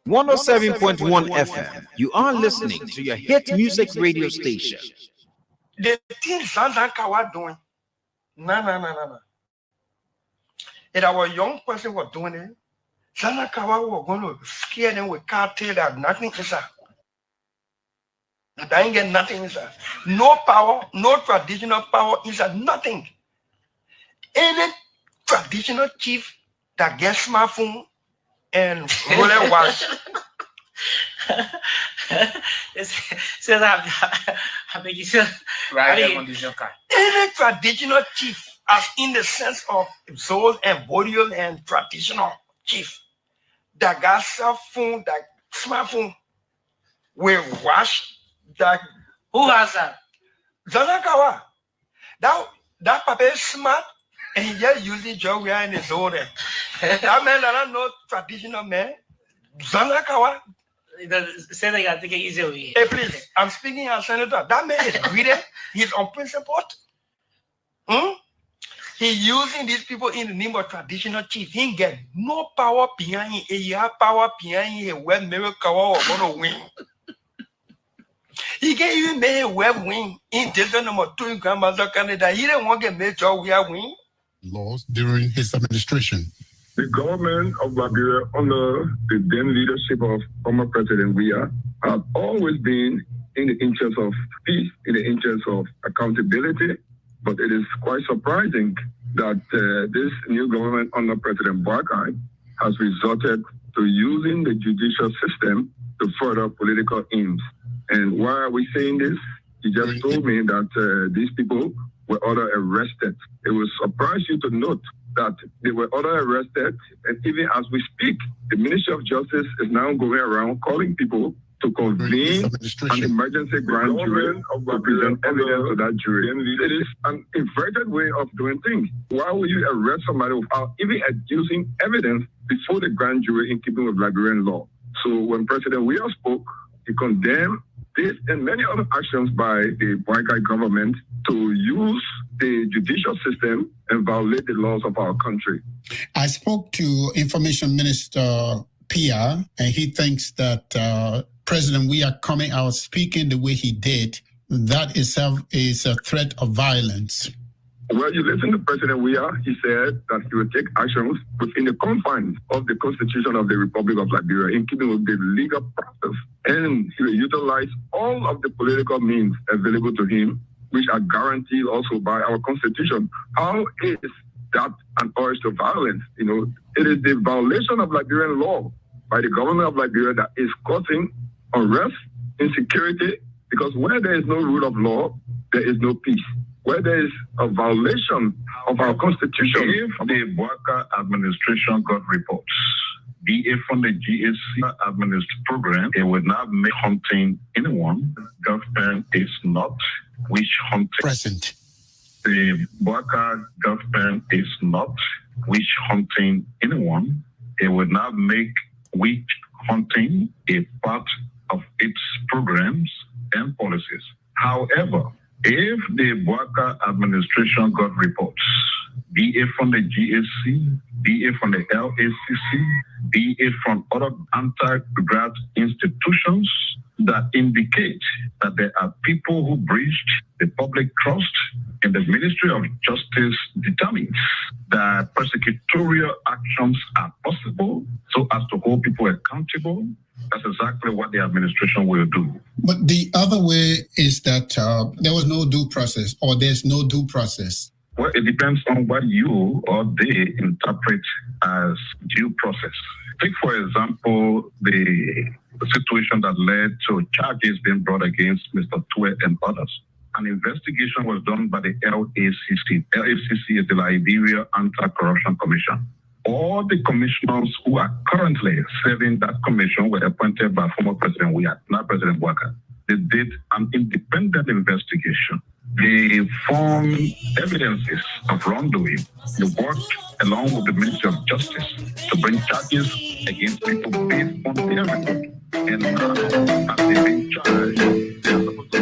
107.1 FM. You are listening to your hit music radio station. The things Zanakawa doing. No. If our young person was doing it, Zanakawa was going to scare them with cartel that nothing is that. They ain't get nothing inside. No power, no traditional power inside, nothing. Any traditional chief that gets smartphone and roller watch. Says I beg you, sir. Any traditional chief, as in the sense of soul and body and traditional chief, that got cell phone, that smartphone, will watch that. Who has that? Zanakawa. That papa is smart and he just using job in his own. That man that I know traditional man. Zanakawa. Say they got to get easy over here. Hey, please, I'm speaking as senator. That man is greedy. He's unprincipled. He using these people in the name of traditional chief. He get no power behind him. He have power behind him. When miracle are going to win. He can't even make a web win in Delta number 2 in Grandmother Canada. He didn't want to make sure we are win. Laws during his administration. The government of Liberia, under the then leadership of former President Weah, have always been in the interest of peace, in the interest of accountability. But it is quite surprising that this new government under President Boakai has resorted to using the judicial system to further political aims. And why are we saying this? He just told me that these people were ordered arrested. It will surprise you to note that they were ordered arrested, and even as we speak, the Ministry of Justice is now going around calling people to convene an emergency grand jury to present evidence to that jury. It is an inverted way of doing things. Why would you arrest somebody without even adducing evidence before the grand jury in keeping with Liberian law? So when President Weah spoke, he condemned this and many other actions by the Boakai government to use the judicial system and violate the laws of our country. I spoke to Information Minister Pia, and he thinks that President Weah coming out speaking the way he did, that itself is a threat of violence. Well, you listen to President Weah, he said that he will take actions within the confines of the Constitution of the Republic of Liberia in keeping with the legal process. And he will utilize all of the political means available to him, which are guaranteed also by our Constitution. How is that an urge to violence? You know, it is the violation of Liberian law by the government of Liberia that is causing unrest, insecurity, because where there is no rule of law, there is no peace. Where there is a violation of our Constitution. If the Boakai administration got reports, be it from the GSC administration program, it would not make hunting anyone. Government is not witch hunting. Present. The Boakai government is not witch hunting anyone. It would not make witch hunting a part of its programs and policies. However, if the Boakai administration got reports, be it from the GSC, be it from the LACC, be it from other anti-graft institutions that indicate that there are people who breached the public trust, and the Ministry of Justice determines that persecutorial actions are possible so as to hold people accountable, that's exactly what the administration will do. But the other way is that there was no due process, or there's no due process. Well, it depends on what you or they interpret as due process. Take, for example, the situation that led to charges being brought against Mr. Tue and others. An investigation was done by the LACC. LACC is the Liberia Anti-Corruption Commission. All the commissioners who are currently serving that commission were appointed by former President Weah, not President Boakai. They did an independent investigation. They found evidences of wrongdoing. They worked along with the Ministry of Justice to bring charges against people based on their record. And now, as they've been charged, they are supposed to...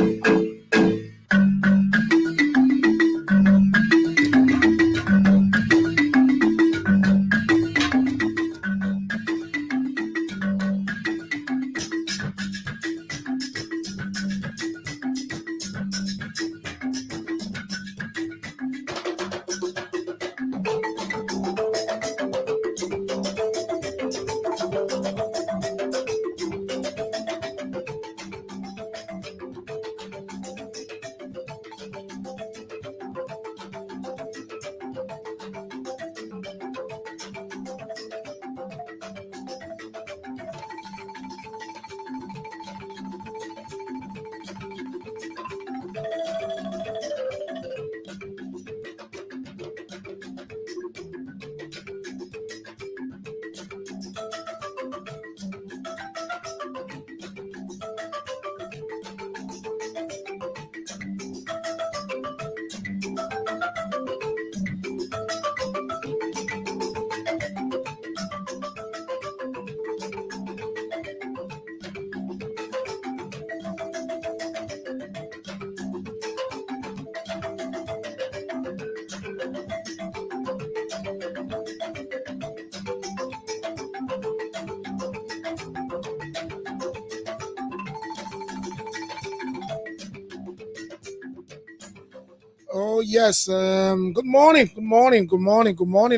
Oh, yes. Good morning, good morning,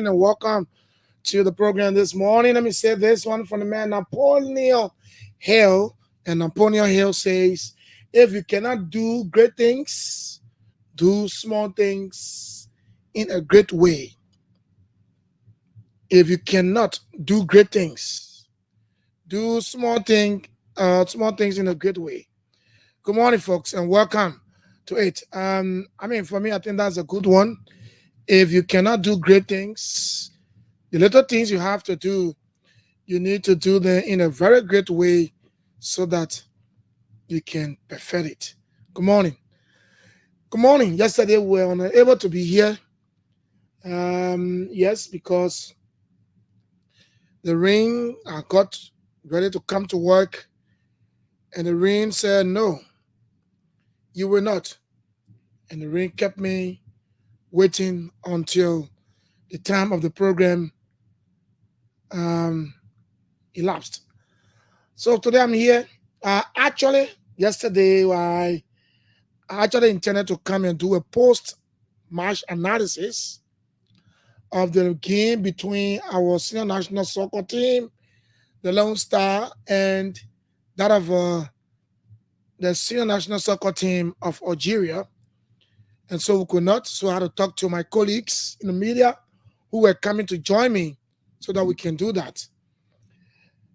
and welcome to the program this morning. Let me say this one from the man Napoleon Hill. And Napoleon Hill says, if you cannot do great things, do small things in a great way. If you cannot do great things, do small things in a great way. Good morning, folks, and welcome to it. For me, I think that's a good one. If you cannot do great things, the little things you have to do, you need to do them in a very great way so that you can perfect it. Good morning. Good morning. Yesterday we were unable to be here. Yes, because the rain, I got ready to come to work, and the rain said, no, you will not. And the rain kept me waiting until the time of the program elapsed. So today I'm here. Yesterday I actually intended to come and do a post-match analysis of the game between our senior national soccer team, the Lone Star, and that of the senior national soccer team of Algeria. And so we could not. So I had to talk to my colleagues in the media who were coming to join me so that we can do that.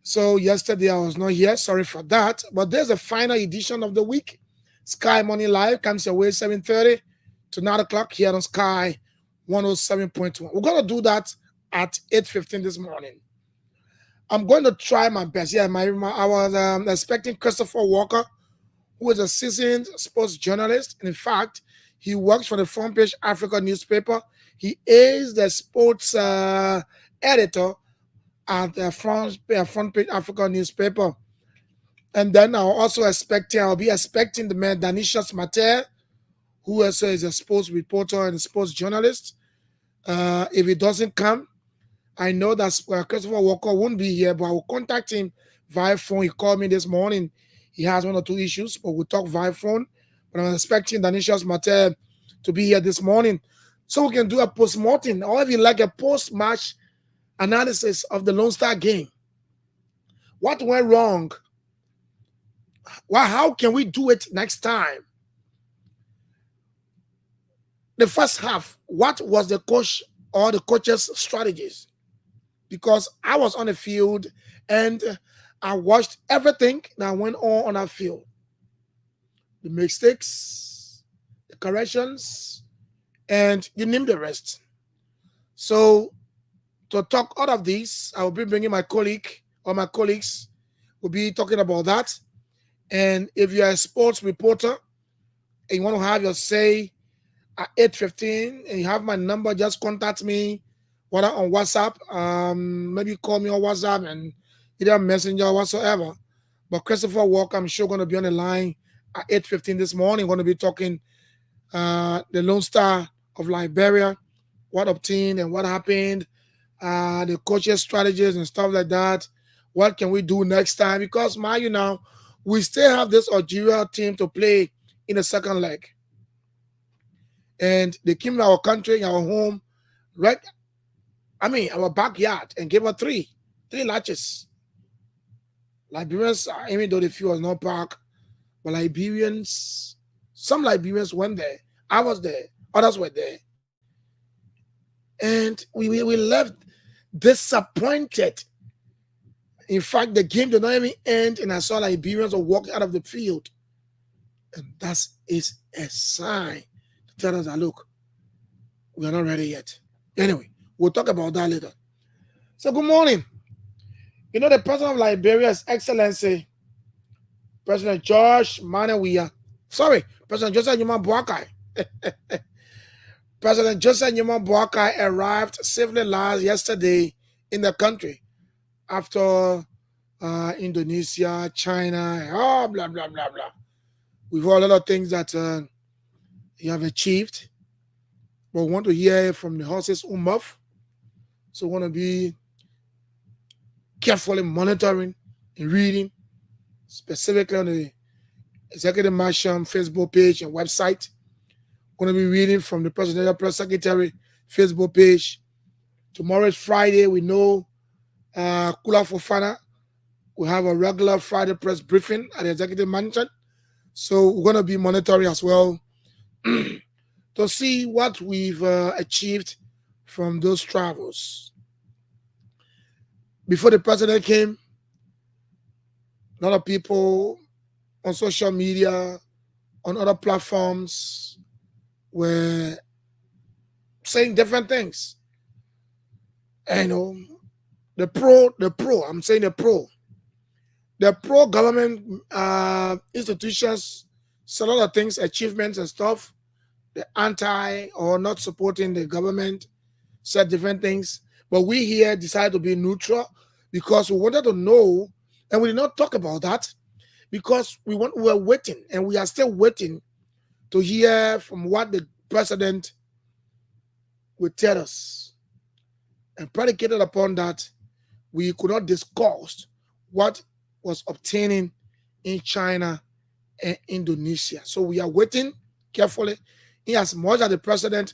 So yesterday I was not here. Sorry for that. But there's a final edition of the week. Sky Morning Live comes your way 7:30 to 9 o'clock here on Sky 107.1. We're going to do that at 8:15 this morning. I'm going to try my best. Yeah, I was expecting Christopher Walker, who is a seasoned sports journalist. And in fact, he works for the Front Page Africa newspaper. He is the sports editor at the Front Page Africa newspaper. And then I'll be expecting the man Danishas Mater, who also is a sports reporter and a sports journalist. If he doesn't come, I know that Christopher Walker won't be here, but I will contact him via phone. He called me this morning. He has one or two issues, but we'll talk via phone. But I'm expecting Danishas Mater to be here this morning so we can do a post-mortem, or if you like a post-match analysis of the Lone Star game. What went wrong? Well, how can we do it next time? The first half, what was the coach or the coach's strategies? Because I was on the field and I watched everything that went on our field. The mistakes, the corrections, and you name the rest. So to talk all of these, I will be bringing my colleagues will be talking about that. And if you're a sports reporter and you want to have your say at 8:15 and you have my number, just contact me, whether on WhatsApp, maybe call me on WhatsApp and either messenger or whatsoever. But Christopher Walker, I'm sure, going to be on the line at 8:15 this morning. We're going to be talking the Lone Star of Liberia, what obtained and what happened, the coaches' strategies and stuff like that. What can we do next time? Because, now, we still have this Algeria team to play in the second leg. And they came to our country, our home, our backyard, and gave us three latches. Liberians, even though the few was not parked, but Liberians, some Liberians went there. I was there. Others were there. And we left disappointed. In fact, the game did not even end, and I saw Liberians were walking out of the field. And that is a sign to tell us that, look, we are not ready yet. Anyway, we'll talk about that later. So, good morning. You know, the president of Liberia is Excellency President George Manawia. President Joseph Newman Boakai. President Joseph Newman Boakai arrived safely yesterday in the country after Indonesia, China, blah, blah, blah, blah. We've heard a lot of things that you have achieved, but we want to hear from the horse's own mouth. So we want to be carefully monitoring and reading, specifically on the Executive Mansion Facebook page and website. We're going to be reading from the Presidential Press Secretary Facebook page. Tomorrow is Friday. We know Kula Fofana will have a regular Friday press briefing at the Executive Mansion. So we're going to be monitoring as well to see what we've achieved from those travels. Before the president came, a lot of people on social media, on other platforms, were saying different things. And, you know, the pro-government institutions, so a lot of things, achievements and stuff. The anti or not supporting the government said different things. But we here decided to be neutral because we wanted to know, and we did not talk about that because we were waiting, and we are still waiting to hear from what the president would tell us. And predicated upon that, we could not discuss what was obtaining in China and Indonesia. So we are waiting carefully. In as much as the president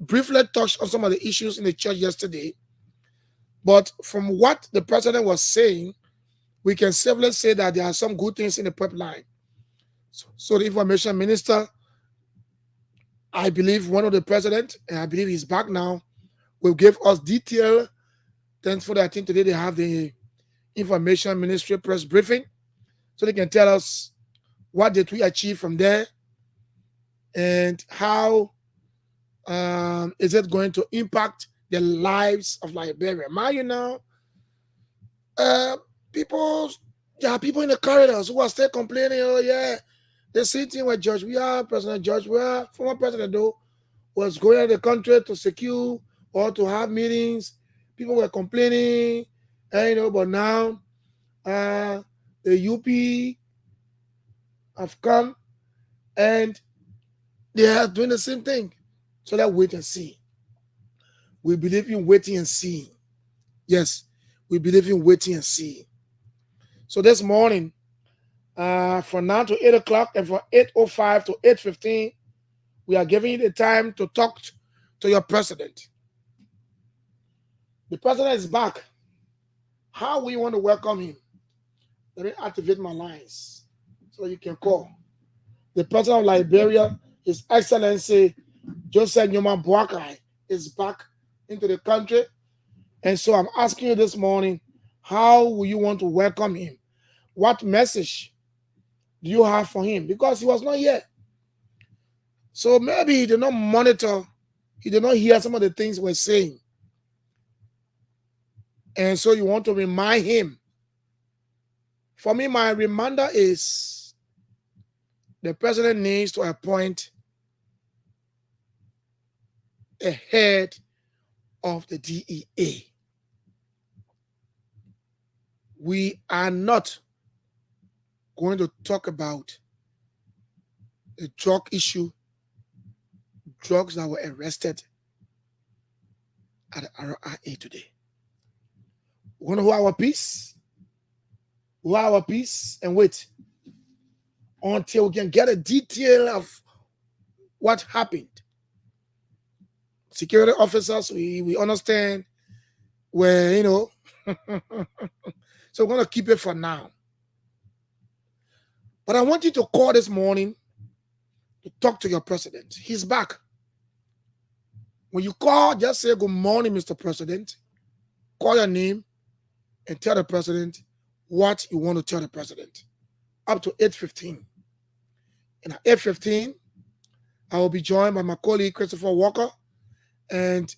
briefly touched on some of the issues in the church yesterday, but from what the president was saying, we can safely say that there are some good things in the pipeline. So the information minister, I believe one of the president, and I believe he's back now, will give us detail. Thankfully, I think today they have the information ministry press briefing, so they can tell us what did we achieve from there and how is it going to impact the lives of Liberia. You know, people in the corridors who are still complaining, oh yeah, the same thing with George Weah, President George Weah, former president though, was going out of the country to secure or to have meetings. People were complaining, and, you know, but now the UP have come and they are doing the same thing. So let's wait and see. We believe in waiting and seeing. Yes, we believe in waiting and seeing. So this morning, from now to 8 o'clock and from 8:05 to 8:15, we are giving you the time to talk to your president. The president is back. How we want to welcome him? Let me activate my lines so you can call. The president of Liberia, His Excellency Joseph Newman Boakai, is back into the country. And so I'm asking you this morning, how will you want to welcome him? What message do you have for him? Because he was not here. So maybe he did not monitor, he did not hear some of the things we're saying. And so you want to remind him. For me, my reminder is the president needs to appoint a head of the DEA. We are not going to talk about the drug issue, drugs that were arrested at the RIA today. We're going to hold our peace. Hold our peace and wait until we can get a detail of what happened. Security officers, we understand where, you know, So we're going to keep it for now. But I want you to call this morning to talk to your president. He's back. When you call, just say, good morning, Mr. President. Call your name and tell the president what you want to tell the president. Up to 8:15. And at 8:15, I will be joined by my colleague, Christopher Walker. And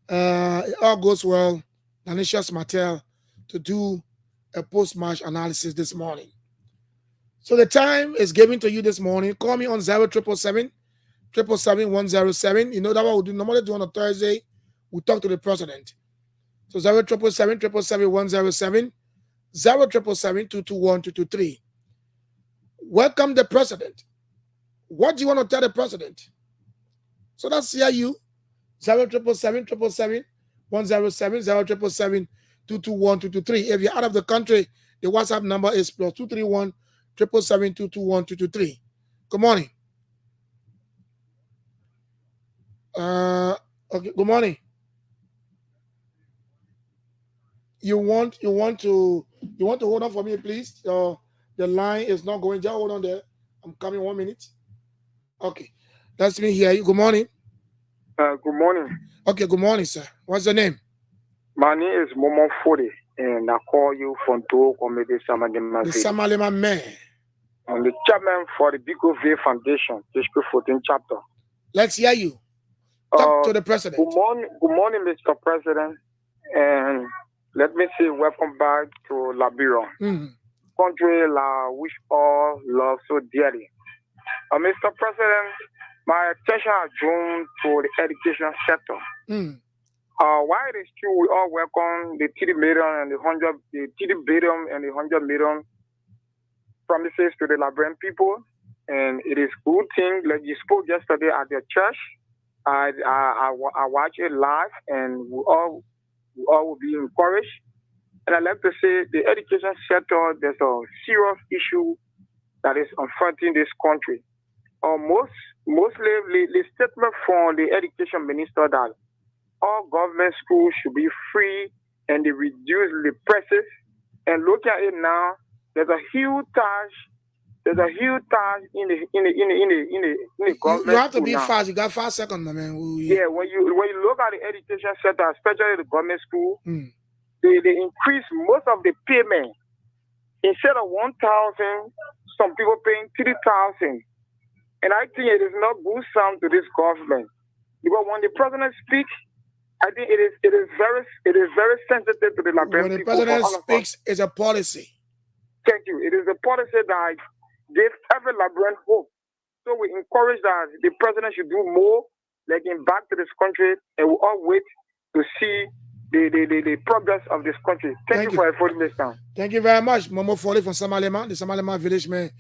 it all goes well, Lanisha Martel, to do a post-match analysis this morning. So the time is given to you this morning. Call me on 0777 777 107. You know that what we do normally do on a Thursday. We talk to the president. So 0777 777 107, 0777 221 223. Welcome the president. What do you want to tell the president? So that's CIU 0777 777 107, 0777 221 223. If you're out of the country, the WhatsApp number is +231 777 221 223. Good morning. Okay, good morning. You want to hold on for me, please? The line is not going. Just hold on there. I'm coming 1 minute. Okay. Let me hear you. Good morning. Good morning. Okay, good morning, sir. What's your name? My name is Momo Fode, and I call you from Do Comedy Samalema. The Samalema man. I'm the chairman for the Big Bay Foundation, District 14 chapter. Let's hear you. Talk to the president. Good morning, Mr. President, and let me say welcome back to Liberia. Country la which all love so dearly. Mr. President, my attention has drawn to the education sector. While it is true we all welcome the 30 million and the 100 billion and the 100 million promises to the Liberian people, and it is good thing. Like you spoke yesterday at the church, I watched it live, and we all will be encouraged. And I'd like to say the education sector, there's a serious issue that is confronting this country. Mostly the statement from the education minister that all government schools should be free and they reduce the prices. And look at it now, there's a huge tax. There's a huge tax in the government. You have to be fast. You got 5 seconds, my man. Yeah, when you look at the education sector, especially the government school, they increase most of the payment. Instead of 1,000, some people paying 3,000. And I think it is not good sound to this government, because when the president speaks, I think it is very sensitive to the Liberian people. When the president speaks, it's a policy. Thank you. It is a policy that gives every Liberian hope. So we encourage that the president should do more, like him back to this country, and we all wait to see the progress of this country. Thank you for affording this time. Thank you very much. Momo Foley from Samalema, the Samalema village man,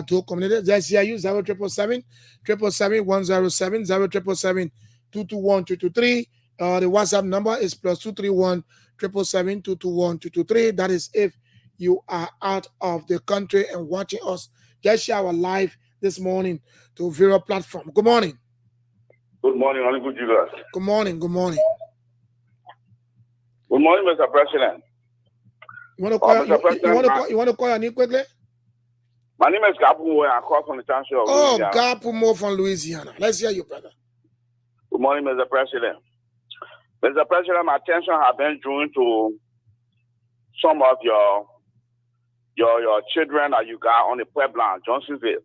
to community. JCIU 0777 777 107, 0777 221 223. The WhatsApp number is +231 777 221 223. That is if you are out of the country and watching us. Just share our live this morning to Vero platform. Good morning. Good morning, Honorable Jesus. Good morning. Good morning. Good morning, Mr. President. You want to call your name quickly? My name is Gapumo. I call from the township of Louisiana. Gapumo from Louisiana. Let's hear you, brother. Good morning, Mr. President. Mr. President, my attention has been drawn to some of your children that you got on the Puebla, Johnsonville.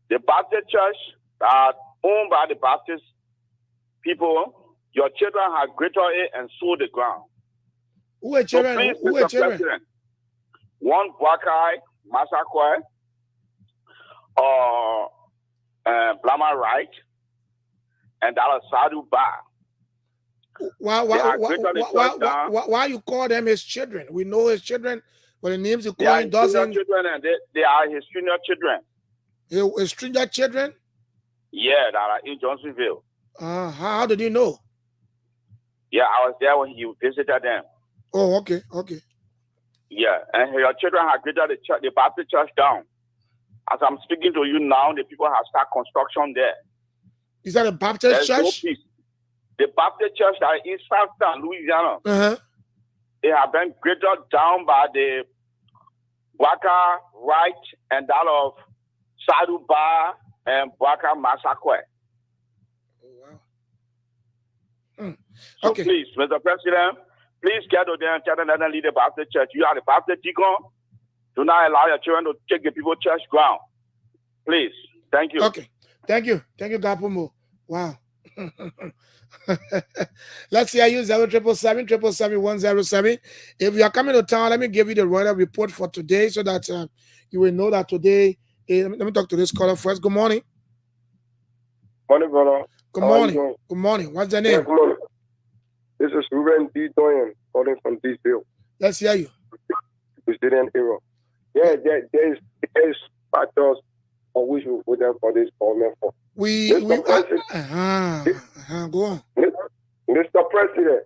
The Baptist church that owned by the Baptist people, your children have greater it and sold the ground. Who are children? So please, Who are Mr. children? President, one Wakai, Masakwe, Blama Wright, and that is Sadu Ba. Why you call them his children? We know his children, but the names you call him doesn't. Children, and they are his junior children. His junior children? Yeah, that are in Johnsonville. How did you know? Yeah, I was there when he visited them. Oh, okay. Yeah, and your children have greater the Baptist church down. As I'm speaking to you now, the people have started construction there. Is that a Baptist church? No peace. The Baptist church that is Southtown, Louisiana. It have been greater down by the Waka right and that of Saduba and Waka Massacre. So Okay. please, Mr. President, please get to them and tell them that they lead the Baptist church. You are the Baptist deacon. Do not allow your children to take the people church ground. Please. Thank you. Okay. Thank you. Thank you, Gapumo. Wow. Let's hear you 0777 If you are coming to town, let me give you the weather report for today so that you will know that today. Let me talk to this caller first. Good morning. Morning, brother. Good morning. Good morning. What's the name? Yeah, good morning. This is Ruben D. Doyen calling from this bill. Let's hear you. Brazilian era. Yeah, there is factors on which we put them for this government for. Go on. Mr. President,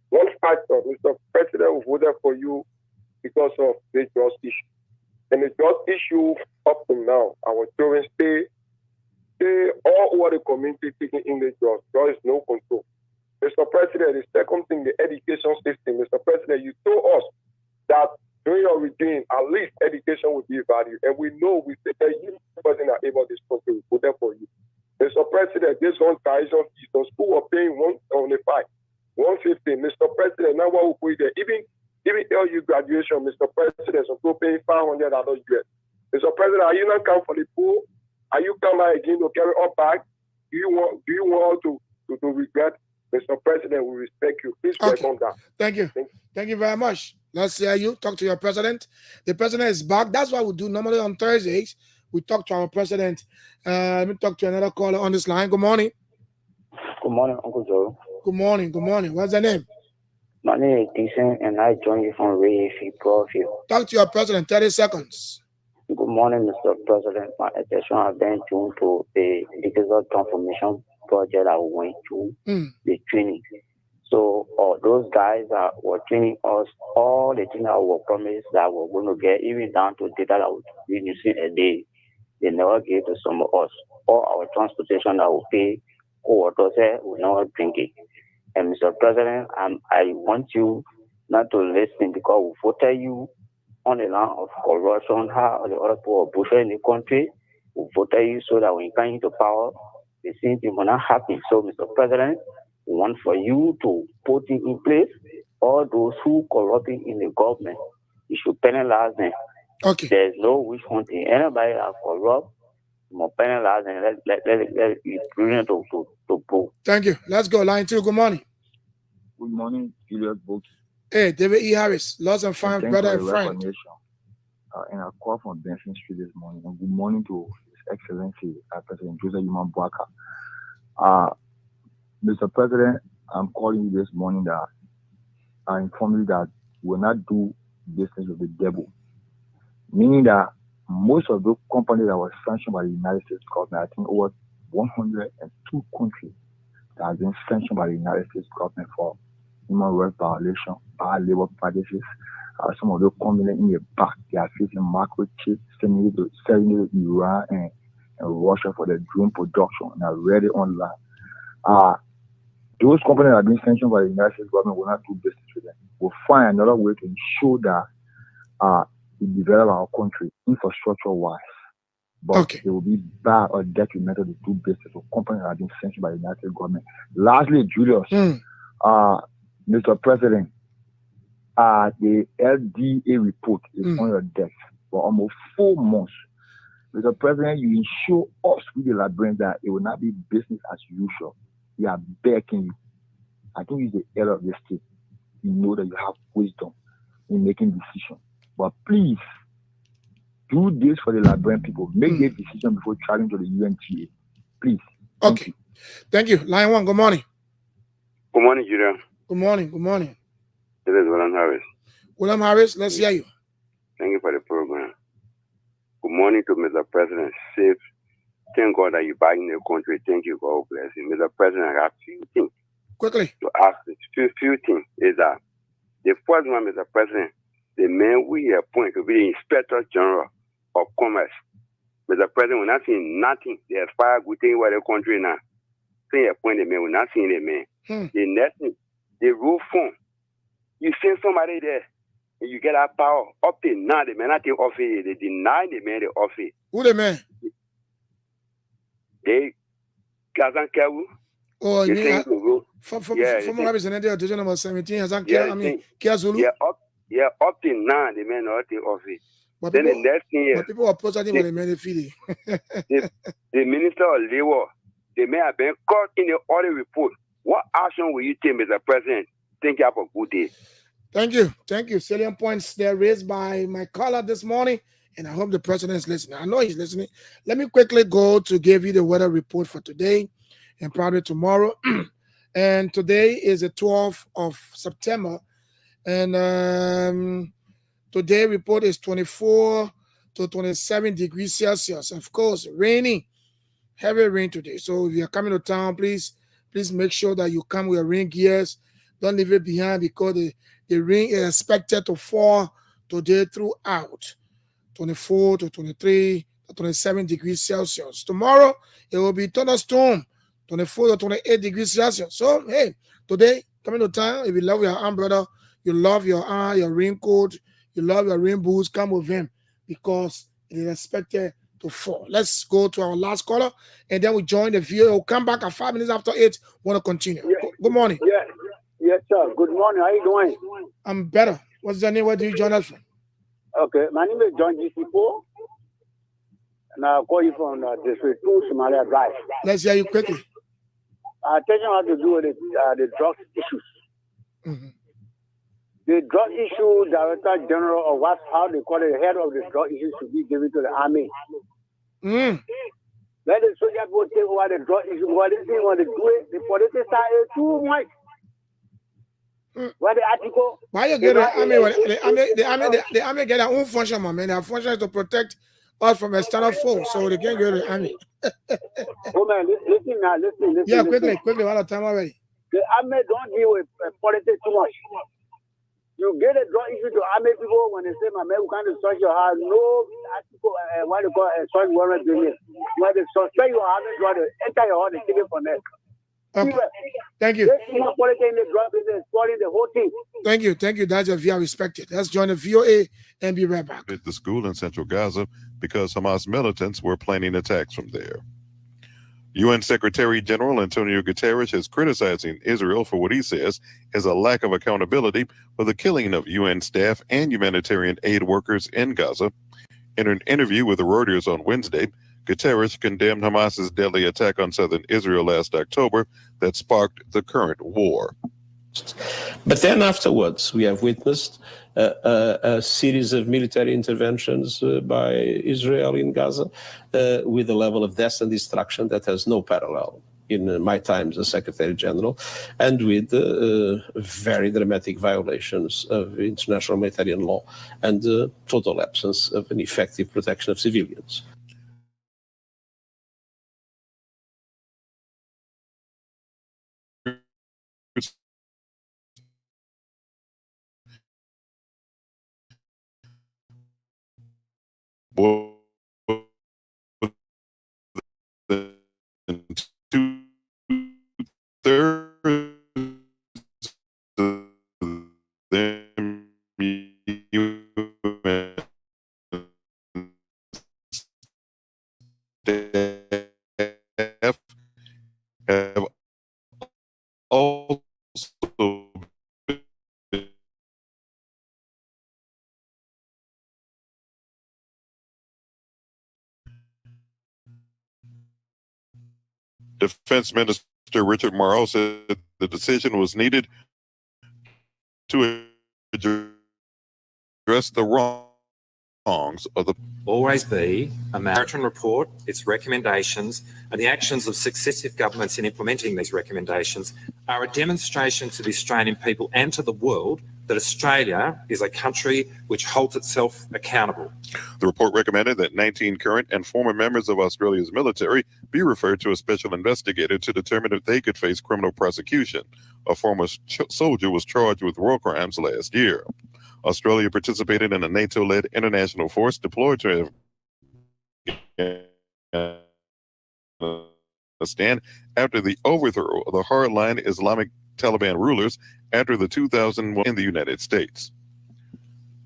one factor, Mr. President, we voted for you because of the just issue. And the just issue up to now, our children stay all over the community speaking English just. There is no control. Mr. President, the second thing, the education system. Mr. President, you told us that during your regime, at least education would be valued. And we know we say that you person are able to sponsor, we put them for you. Mr. President, this one tuition fees, the school are paying 175, 150. Mr. President, now what we put there, even LU graduation, Mr. President, so go paying $500 US. Mr. President, are you not come for the pool? Are you come back again to carry up back? Do you want to regret? Mr. President, we respect you. Please welcome that. Thank you. Thank you very much. Let's hear you talk to your president. The president is back. That's what we do normally on Thursdays. We talk to our president. Let me talk to another caller on this line. Good morning. Good morning, Uncle Joe. Good morning. Good morning. What's the name? My name is Decent, and I join you from Rayfield, Profile. Talk to your president. 30 seconds. Good morning, Mr. President. My attention has been tuned to the digital transformation project I went to, the training. So those guys that were training us, all the things that were promised that we're going to get, even down to data that we're using a day, they never gave to some of us. All our transportation that we pay, water, we never drink it. And Mr. President, I want you not to listen because we voted you on the line of corruption, how the other people are bullshit in the country. We voted you so that when you come into power, the same thing will not happen. So, Mr. President, we want for you to put in place all those who corrupting in the government. You should penalize them. Okay. There's no wish hunting. Anybody that corrupt, more penalize and let it be brilliant to prove. Thank you. Let's go. Line 2. Good morning. Good morning, Julius Book. Hey, David E. Harris. Lost and found brother and friend. And I called from Benson Street this morning. And good morning to His Excellency President Joseph Yuman Bwaka. Mr. President, I'm calling you this morning that I inform you that we will not do business with the devil. Meaning that most of those companies that were sanctioned by the United States government, I think over 102 countries that have been sanctioned by the United States government for human rights violation, bad labor practices. Some of those companies in the back, they are facing microchips, selling it to Iran and Russia for their drone production, and I read it online. Those companies that have been sanctioned by the United States government will not do business with them. We'll find another way to ensure that we develop our country infrastructure-wise. But it will be bad or detrimental to do business with companies that have been sanctioned by the United States government. Lastly, Julius, Mr. President, the LDA report is on your desk for almost 4 months. Mr. President, you ensure us with the Librarians that it will not be business as usual. We are begging you. I think it's the error of the state. You know that you have wisdom in making decisions. But please, do this for the Librarian people. Make their decision before traveling to the UNTA. Please. Okay. Thank you. Line 1, good morning. Good morning, Julian. Good morning. Good morning. This is William Harris. William Harris, let's hear you. Thank you for the program. Good morning to Mr. President. Safe. Thank God that you're back in the country. Thank you for all blessing. Mr. President, I have few things. Quickly. To ask you. Few things is that the first one, Mr. President, the man we appoint to be the Inspector General of Commerce. Mr. President, we're not seeing nothing. They aspire good thing about the country now. Saying appoint the man, we're not seeing the man. The next thing, the rule form. You send somebody there, and you get that power. Up till now, the man not take office. They deny the man the office. Who the man? They Kazan Kewu. Oh, you mean Yeah, former representative of division number 17 has Kia Zulu? Yeah, up till now, the man not take office. But Then people, the next thing is, but people are protesting for the man feeling. the Minister of Labor, the man have been caught in the audit report. What action will you take, Mr. President? Thank you. Have a good day. Thank you. Thank you. Salient points there raised by my caller this morning, and I hope the president is listening. I know he's listening. Let me quickly go to give you the weather report for today and probably tomorrow. And today is the 12th of September. And today report is 24 to 27 degrees Celsius. Of course, rainy, heavy rain today. So if you're coming to town, please make sure that you come with your rain gears. Don't leave it behind because the rain is expected to fall today throughout 24 to 23 to 27 degrees Celsius. Tomorrow, it will be thunderstorm, 24 to 28 degrees Celsius. So, hey, today, coming to town, if you love your umbrella, you love your raincoat, you love your rain boots, come with them because it is expected to fall. Let's go to our last caller, and then we join the video. We'll come back at 5 minutes after 8. Want to continue. Yeah. Good morning. Yes, sir. Good morning. How are you doing? I'm better. What's your name? Where do you join us from? Okay, my name is John GC4, and I'll call you from District 2, Somalia Drive. Let's hear you quickly. I tell you how to do with the drug issues. Mm-hmm. The drug issue director general, or how they call it, the head of the drug issue should be given to the army. Let the soldier go take over the drug issue. What they want to do it, the politics are too much. What the article? Why you get the army? The army get their own function, man. Their function is to protect us from external foes, so they can't go to the army. Oh man, listen now, listen. Yeah, quickly, all the time already. The army don't deal with politics too much. You get a drug issue to army people when they say, my man, we can't search your house. No article, what they call a search warrant doing it. When they suspect you are having drug, they enter your house and take it from there. Okay. Thank you. The whole thing. Thank you. That's a view I respect it. Let's join the VOA and be right back. At the school in central Gaza because Hamas militants were planning attacks from there. UN Secretary General Antonio Guterres is criticizing Israel for what he says is a lack of accountability for the killing of UN staff and humanitarian aid workers in Gaza. In an interview with Reuters on Wednesday, Guterres condemned Hamas's deadly attack on southern Israel last October that sparked the current war. But then afterwards, we have witnessed a series of military interventions by Israel in Gaza with a level of death and destruction that has no parallel in my time as Secretary General, and with very dramatic violations of international humanitarian law and total absence of an effective protection of civilians. Have also Defense Minister Richard Marles said the decision was needed to address the wrongs of the always be a marathon report, its recommendations, and the actions of successive governments in implementing these recommendations are a demonstration to the Australian people and to the world that Australia is a country which holds itself accountable. The report recommended that 19 current and former members of Australia's military be referred to a special investigator to determine if they could face criminal prosecution. A former soldier was charged with war crimes last year. Australia participated in a NATO-led international force deployed to Afghanistan after the overthrow of the hardline Islamic Taliban rulers after the 2001 in the United States.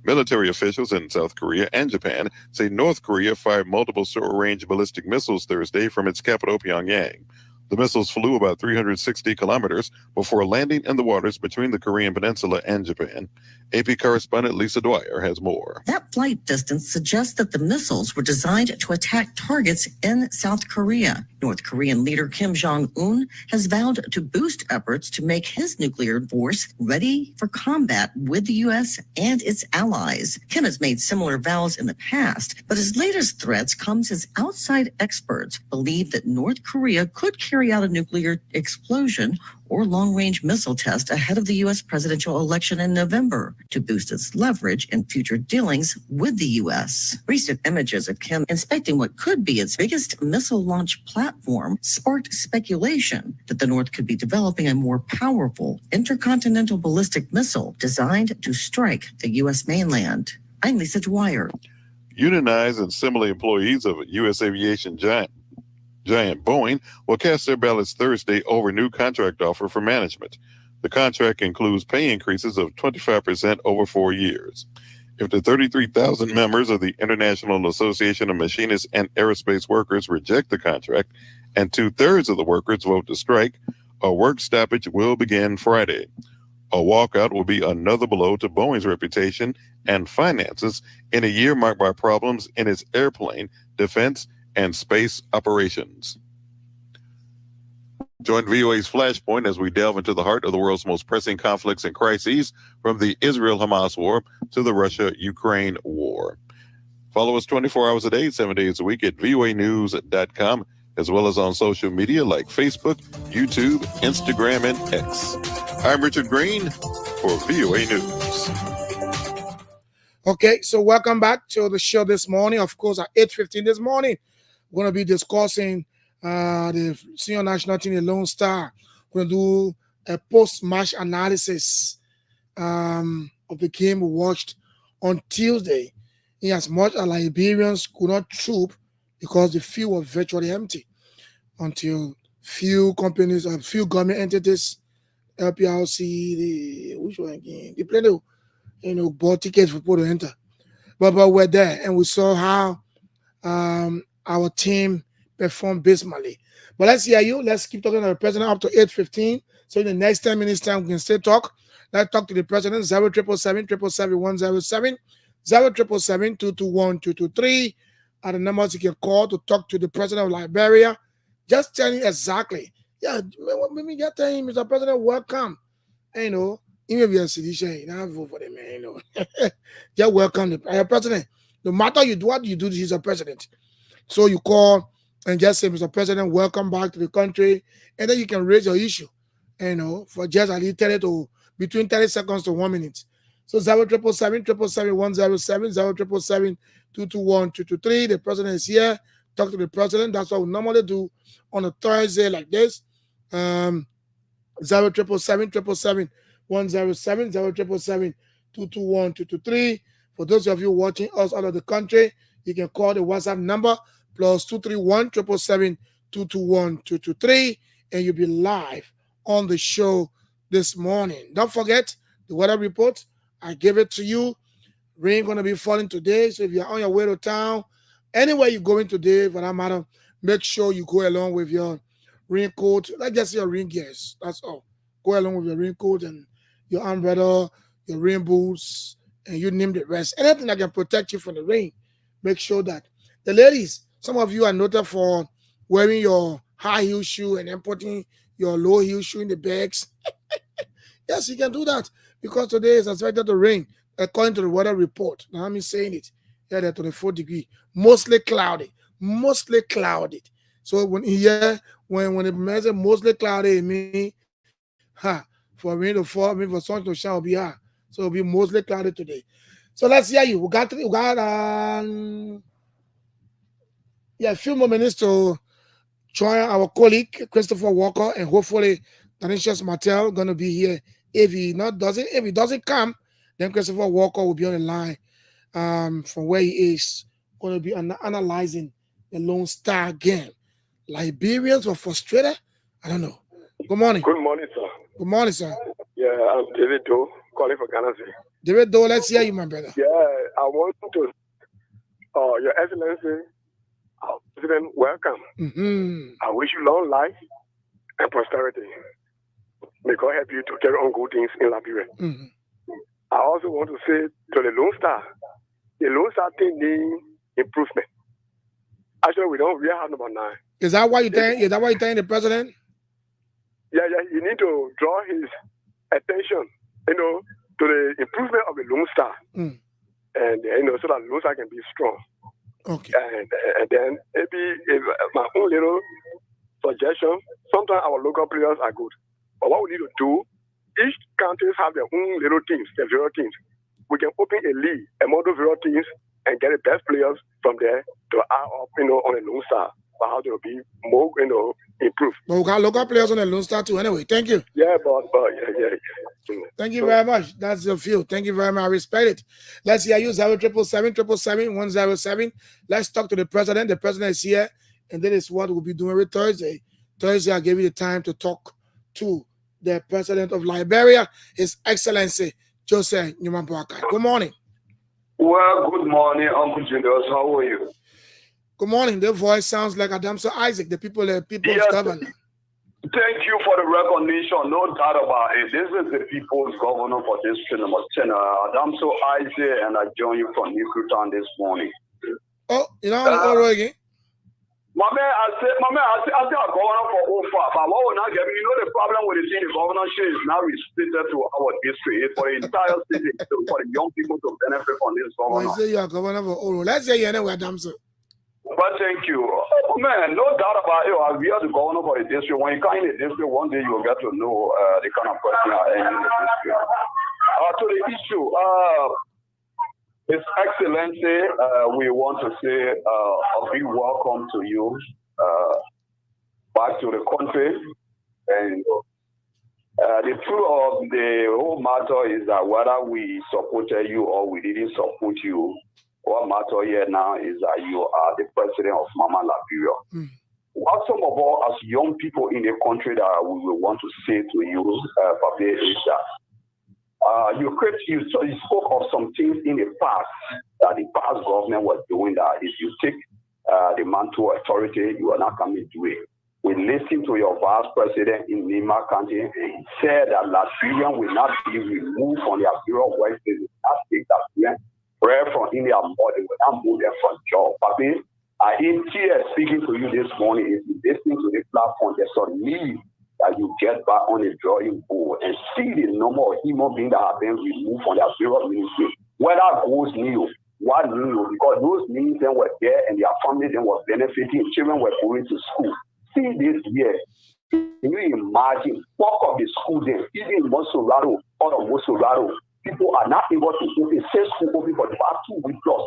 Military officials in South Korea and Japan say North Korea fired multiple short-range ballistic missiles Thursday from its capital, Pyongyang. The missiles flew about 360 kilometers before landing in the waters between the Korean peninsula and Japan. AP correspondent Lisa Dwyer has more. That flight distance suggests that the missiles were designed to attack targets in South Korea. North Korean leader Kim Jong-un has vowed to boost efforts to make his nuclear force ready for combat with the U.S. and its allies. Kim has made similar vows in the past, but his latest threats comes as outside experts believe that North Korea could carry out a nuclear explosion or long-range missile test ahead of the U.S. presidential election in November to boost its leverage in future dealings with the U.S. Recent images of Kim inspecting what could be its biggest missile launch platform sparked speculation that the North could be developing a more powerful intercontinental ballistic missile designed to strike the U.S. mainland. I'm Lisa Dwyer. Unionized and similar employees of U.S. aviation giant Boeing will cast their ballots Thursday over a new contract offer for management. The contract includes pay increases of 25% over 4 years. If the 33,000 members of the International Association of Machinists and Aerospace Workers reject the contract and 2/3 of the workers vote to strike, a work stoppage will begin Friday. A walkout will be another blow to Boeing's reputation and finances in a year marked by problems in its airplane, defense, and space operations. Join VOA's Flashpoint as we delve into the heart of the world's most pressing conflicts and crises, from the Israel-Hamas war to the Russia-Ukraine war. Follow us 24 hours a day, 7 days a week at voanews.com, as well as on social media like Facebook, YouTube, Instagram, and X. I'm Richard Green for VOA News. Okay, so welcome back to the show this morning. Of course, at 8:15 this morning, we're going to be discussing the senior national team, the Lone Star. We're going to do a post-match analysis of the game we watched on Tuesday. In as much as Liberians could not troop because the field was virtually empty until few companies and few government entities, LPRC, which one again? They played, bought tickets for people to enter. But we're there and we saw how our team performed dismally. But let's hear you. Let's keep talking to the president up to 8:15. So in the next 10 minutes time, we can still talk. Let's talk to the president. 07777 07777 are the numbers you can call to talk to the president of Liberia. Just tell him exactly. Yeah, maybe just tell him, Mr. President, welcome. Even if you're a citizen, you don't vote for the man, Just welcome the president. No matter what you do, he's a president. So you call and just say, Mr. President, welcome back to the country. And then you can raise your issue, for just at least 30 to between 30 seconds to 1 minute. So 07777 221 The president is here. Talk to the president. That's what we normally do on a Thursday like this. 07777 221 For those of you watching us out of the country, you can call the WhatsApp number +231 777 221 and you'll be live on the show this morning. Don't forget the weather report. I gave it to you. Rain gonna be falling today, so if you're on your way to town, anywhere you're going today, for that matter, make sure you go along with your raincoat. Not just your rain gears. That's all. Go along with your raincoat and your umbrella, your rain boots, and you name the rest. Anything that can protect you from the rain. Make sure that the ladies, some of you are noted for wearing your high heel shoe and then putting your low heel shoe in the bags. Yes, you can do that because today is expected to rain according to the weather report. Now I'm saying it. Yeah, they're 24 degrees, mostly cloudy. So when the man says mostly cloudy, it means for rain to fall, for sun to shine, will be hot. So it'll be mostly cloudy today. So let's hear you. We got a few more minutes to join our colleague Christopher Walker, and hopefully Tanisha Martel gonna be here. If he doesn't come, then Christopher Walker will be on the line from where he is, going to be analyzing the Lone Star game. Liberians were frustrated. I don't know. Good morning. Good morning, sir. Good morning, sir. Yeah, I'm David Doe, calling for Ghana. David Doe, let's hear you, my brother. Yeah, I want to, Your Excellency, our President, welcome. I wish you long life and prosperity. May God help you to carry on good things in Liberia. I also want to say to the Lone Star thing needs improvement. Actually, we don't really have number 9. Is that why you telling the president? Yeah, you need to draw his attention, to the improvement of the Lone Star. And, so that Lone Star can be strong. Okay. And then maybe if my own little suggestion, sometimes our local players are good. But what we need to do, each countries have their own little teams, their zero teams. We can open a league, a model zero teams, and get the best players from there to add up, on a Lone Star. But how to be more, improved. But we got local players on the Lone Star too. Anyway, thank you. Yeah, but yeah. Thank you very much. That's the view. Thank you very much. I respect it. Let's hear you 0777 Let's talk to the president. The president is here, and that is what we'll be doing every Thursday. Thursday, I give you the time to talk to the president of Liberia, His Excellency Joseph Newman Boakai. Good morning. Well, good morning, Uncle Julius. How are you? Good morning. The voice sounds like Adamso Isaac, the people's governor. Thank you for the recognition. No doubt about it. This is the people's governor for District Number 10, Adamso Isaac, and I join you from Newtown this morning. Oh, you know Oro again? My man, I said a governor for OFA, but what will not get me? The problem with the thing, the governorship is now restricted to our district. It's for the entire city, for the young people to benefit from this governor. I say you are governor for Oro. Let's say you anyway, Adamso. But thank you. Oh, man, no doubt about it. We are the governor for the district. When you come in the district, one day you will get to know the kind of person I am in the district. To the issue, His Excellency, we want to say a big welcome to you back to the country. And the truth of the whole matter is that whether we supported you or we didn't support you, what matter here now is that you are the president of Mama Liberia. What some of us as young people in the country that we will want to say to you, Papa, is that you spoke of some things in the past that the past government was doing, that if you take the mantle authority, you are not coming to it. We listened to your vice president in Lima County, and he said that Liberians will not be removed from their bureau of work. They will not take that prayer from India, but they will not move them from job. Papi, I am here speaking to you this morning. If you listen to the platform, there's a need that you get back on the drawing board and see the number of human beings that have been removed from their bureau ministry. Whether goes new, what new, because those means then were there and their families then were benefiting, children were going to school. See this year. Can you imagine? Walk of the school then, even in Mosorado, out of Mosorado, people are not able to open, say school open for the past 2 weeks plus.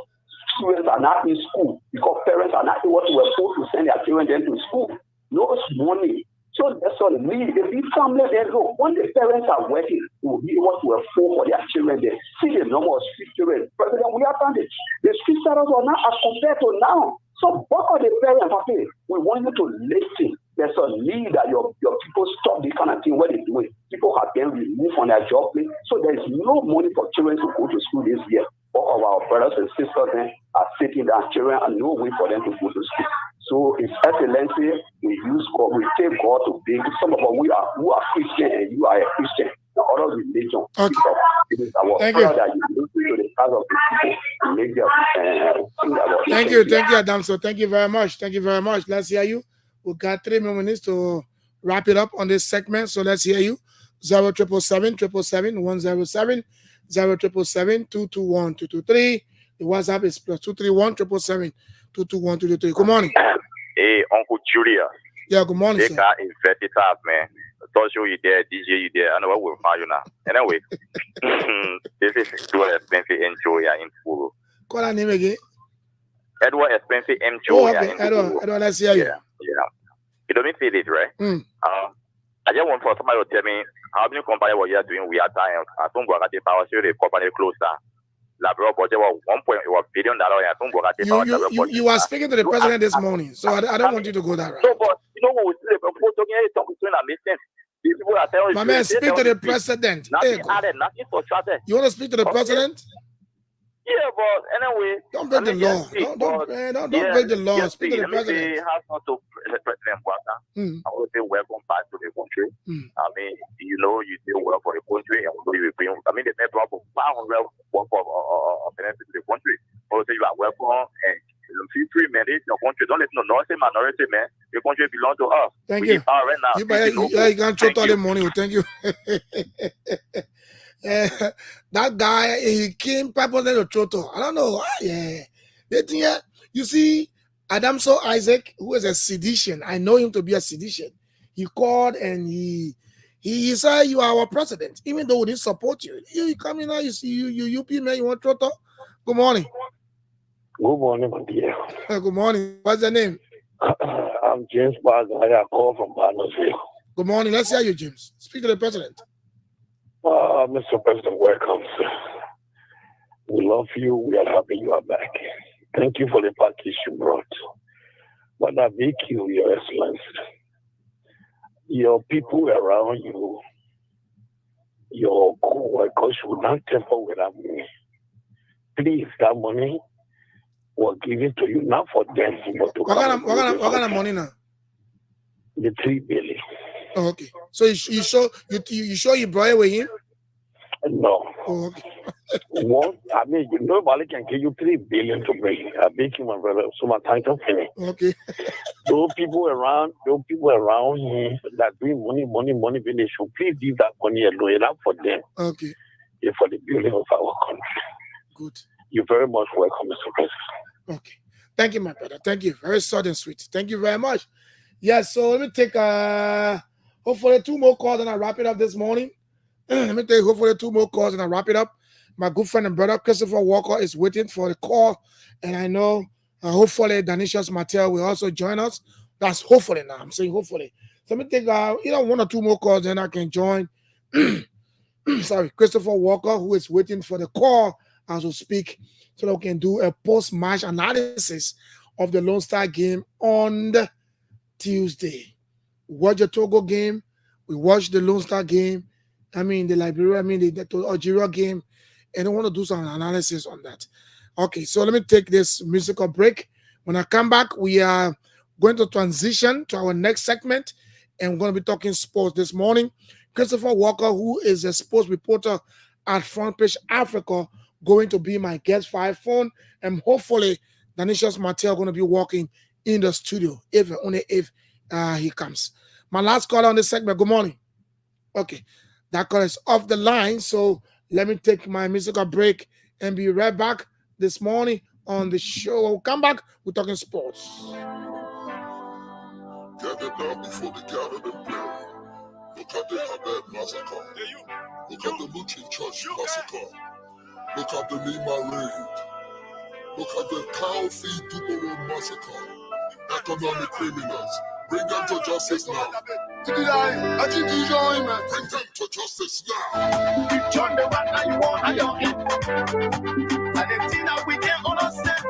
Students are not in school because parents are not able to afford to send their children then to school. No money. So that's all it means. The big family there, look, when the parents are working, they will be able to afford for their children there. See the number of street children. President, we have done it. The street children are not as compared to now. So what are the parents, okay? We want you to listen. There's a need that your people stop this kind of thing. What they're doing. People have been removed from their job place. So there is no money for children to go to school this year. All of our brothers and sisters then are sitting down, children, and no way for them to go to school. So His Excellency, we use God, we take God to be. Some of us who are Christian and you are a Christian. The other religion. Okay. It is our prayer that you listen to the cause of the people and make them Thank you, Adamso. Thank you very much. Thank you very much. Let's hear you. We've got 3 more minutes to wrap it up on this segment. So let's hear you. 0777 221-223. The WhatsApp is +231 223. Good morning. Hey, Uncle Julia. Yeah, good morning, sir. sir. They got infected, man. Social, you there, DJ, you there. I know what we'll find you now. Anyway, this is Edward Expensive Enjoyer in Furu. Call her name again. Edward Expensive Enjoyer. Oh, okay. Edward, let's hear you. Yeah. You don't say this, right? I just want for somebody to tell me how many companies were you doing? We are dying. I don't go at the power, so the company closer. Labrador budget was $1 billion. I don't go at the power. You are speaking to the president this morning, so I don't want you to go that route. No, but you know what we say? Talking about makes sense. These people are telling My you. man, speak to the president. Nothing added, nothing subtracted. You want to speak to the president? Yeah, but anyway. Don't break the law. Don't break the law. Speak to the president. Let me say, how's not to President Bwata. I want to say welcome back to the country. I mean, you know, you do well for the country, and you bring. I mean, the net worth of 500 work of benefit to the country. I want to say you are welcome, and feel free, man. It's your country. Don't let no say minority, man. Your country belongs to us. Thank you. Right now. You can't throw all the money. Thank you. That guy, he came purposely to Choto. I don't know. Yeah. You see, Adamso Isaac, who is a sedition, I know him to be a sedition. He called and he said, you are our president, even though we didn't support you. You come in now, you see, you UP man, you want Choto? Good morning. Good morning, my dear. Good morning. What's your name? I'm James Barger. I call from Barnesville. Good morning. Let's hear you, James. Speak to the president. Mr. President, welcome, sir. We love you. We are happy you are back. Thank you for the package you brought. But I beg you, Your Excellency, your people around you, your co-workers should not temper with that money. Please, that money was given to you, not for them, but to What kind of money now? The 3 billion. Oh, okay. So you sure you brought it with him? No. Oh, okay. What? I mean, nobody can give you 3 billion to bring. I beg you, my brother. So my time to finish. Okay. Those people around you that bring money, they should please leave that money alone. Enough for them. Okay. Yeah, for the building of our country. Good. You're very much welcome, Mr. President. Okay. Thank you, my brother. Thank you. Very short and sweet. Thank you very much. Yeah, so let me take hopefully 2 more calls and I'll wrap it up this morning. Let me take hopefully 2 more calls and I'll wrap it up. My good friend and brother Christopher Walker is waiting for the call, and I know hopefully Danishas Mattel will also join us. That's hopefully now. I'm saying hopefully. So let me take 1 or 2 more calls, then I can join. Sorry, Christopher Walker, who is waiting for the call as we speak, so that we can do a post-match analysis of the Lone Star game on the Tuesday. We watch the Togo game. We watch the Lone Star game. I mean, the Liberia, the Algeria game. And I want to do some analysis on that. Okay, so let me take this musical break. When I come back, we are going to transition to our next segment, and we're going to be talking sports this morning. Christopher Walker, who is a sports reporter at Front Page Africa, going to be my guest via phone, and hopefully Danishas Mattel going to be walking in the studio if he comes. My last call on this segment. Good morning. Okay, that call is off the line, so let me take my musical break and be right back this morning on the show. We'll come back. We're talking sports. Gather down before the gathered and buried. Look at the Habib massacre. Look at the Lucha Church massacre. Look at the Lima raid. Look at the cow feed Duboro massacre. Economic criminals. Bring them to justice now. Bring them to justice now. John the one that you want on your head. And the thing that we can't understand.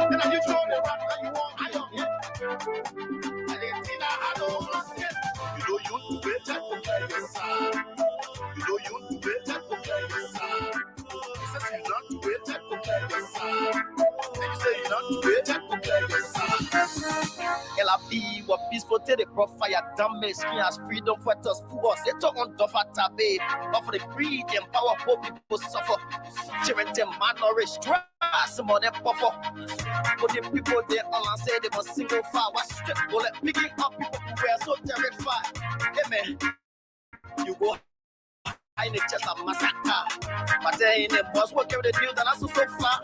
Then you throw the one that you want on your head. And the thing that I don't understand. You know you to wait and compare your son. You know you to wait and compare your son. He says you not to wait and compare your son. Then you say you not to wait and compare your son. LAP, what peaceful to the profile damage, he has freedom for us, for us. It's on the tabe, but for the greed and power, poor people suffer. Charity malnourished, stress, some of them buffer. But the people they all say they must single fire, what strip bullet, picking up people who were so terrified. Hey man, you go. I need just a massacre. But then the boss will carry the news and I'm so far.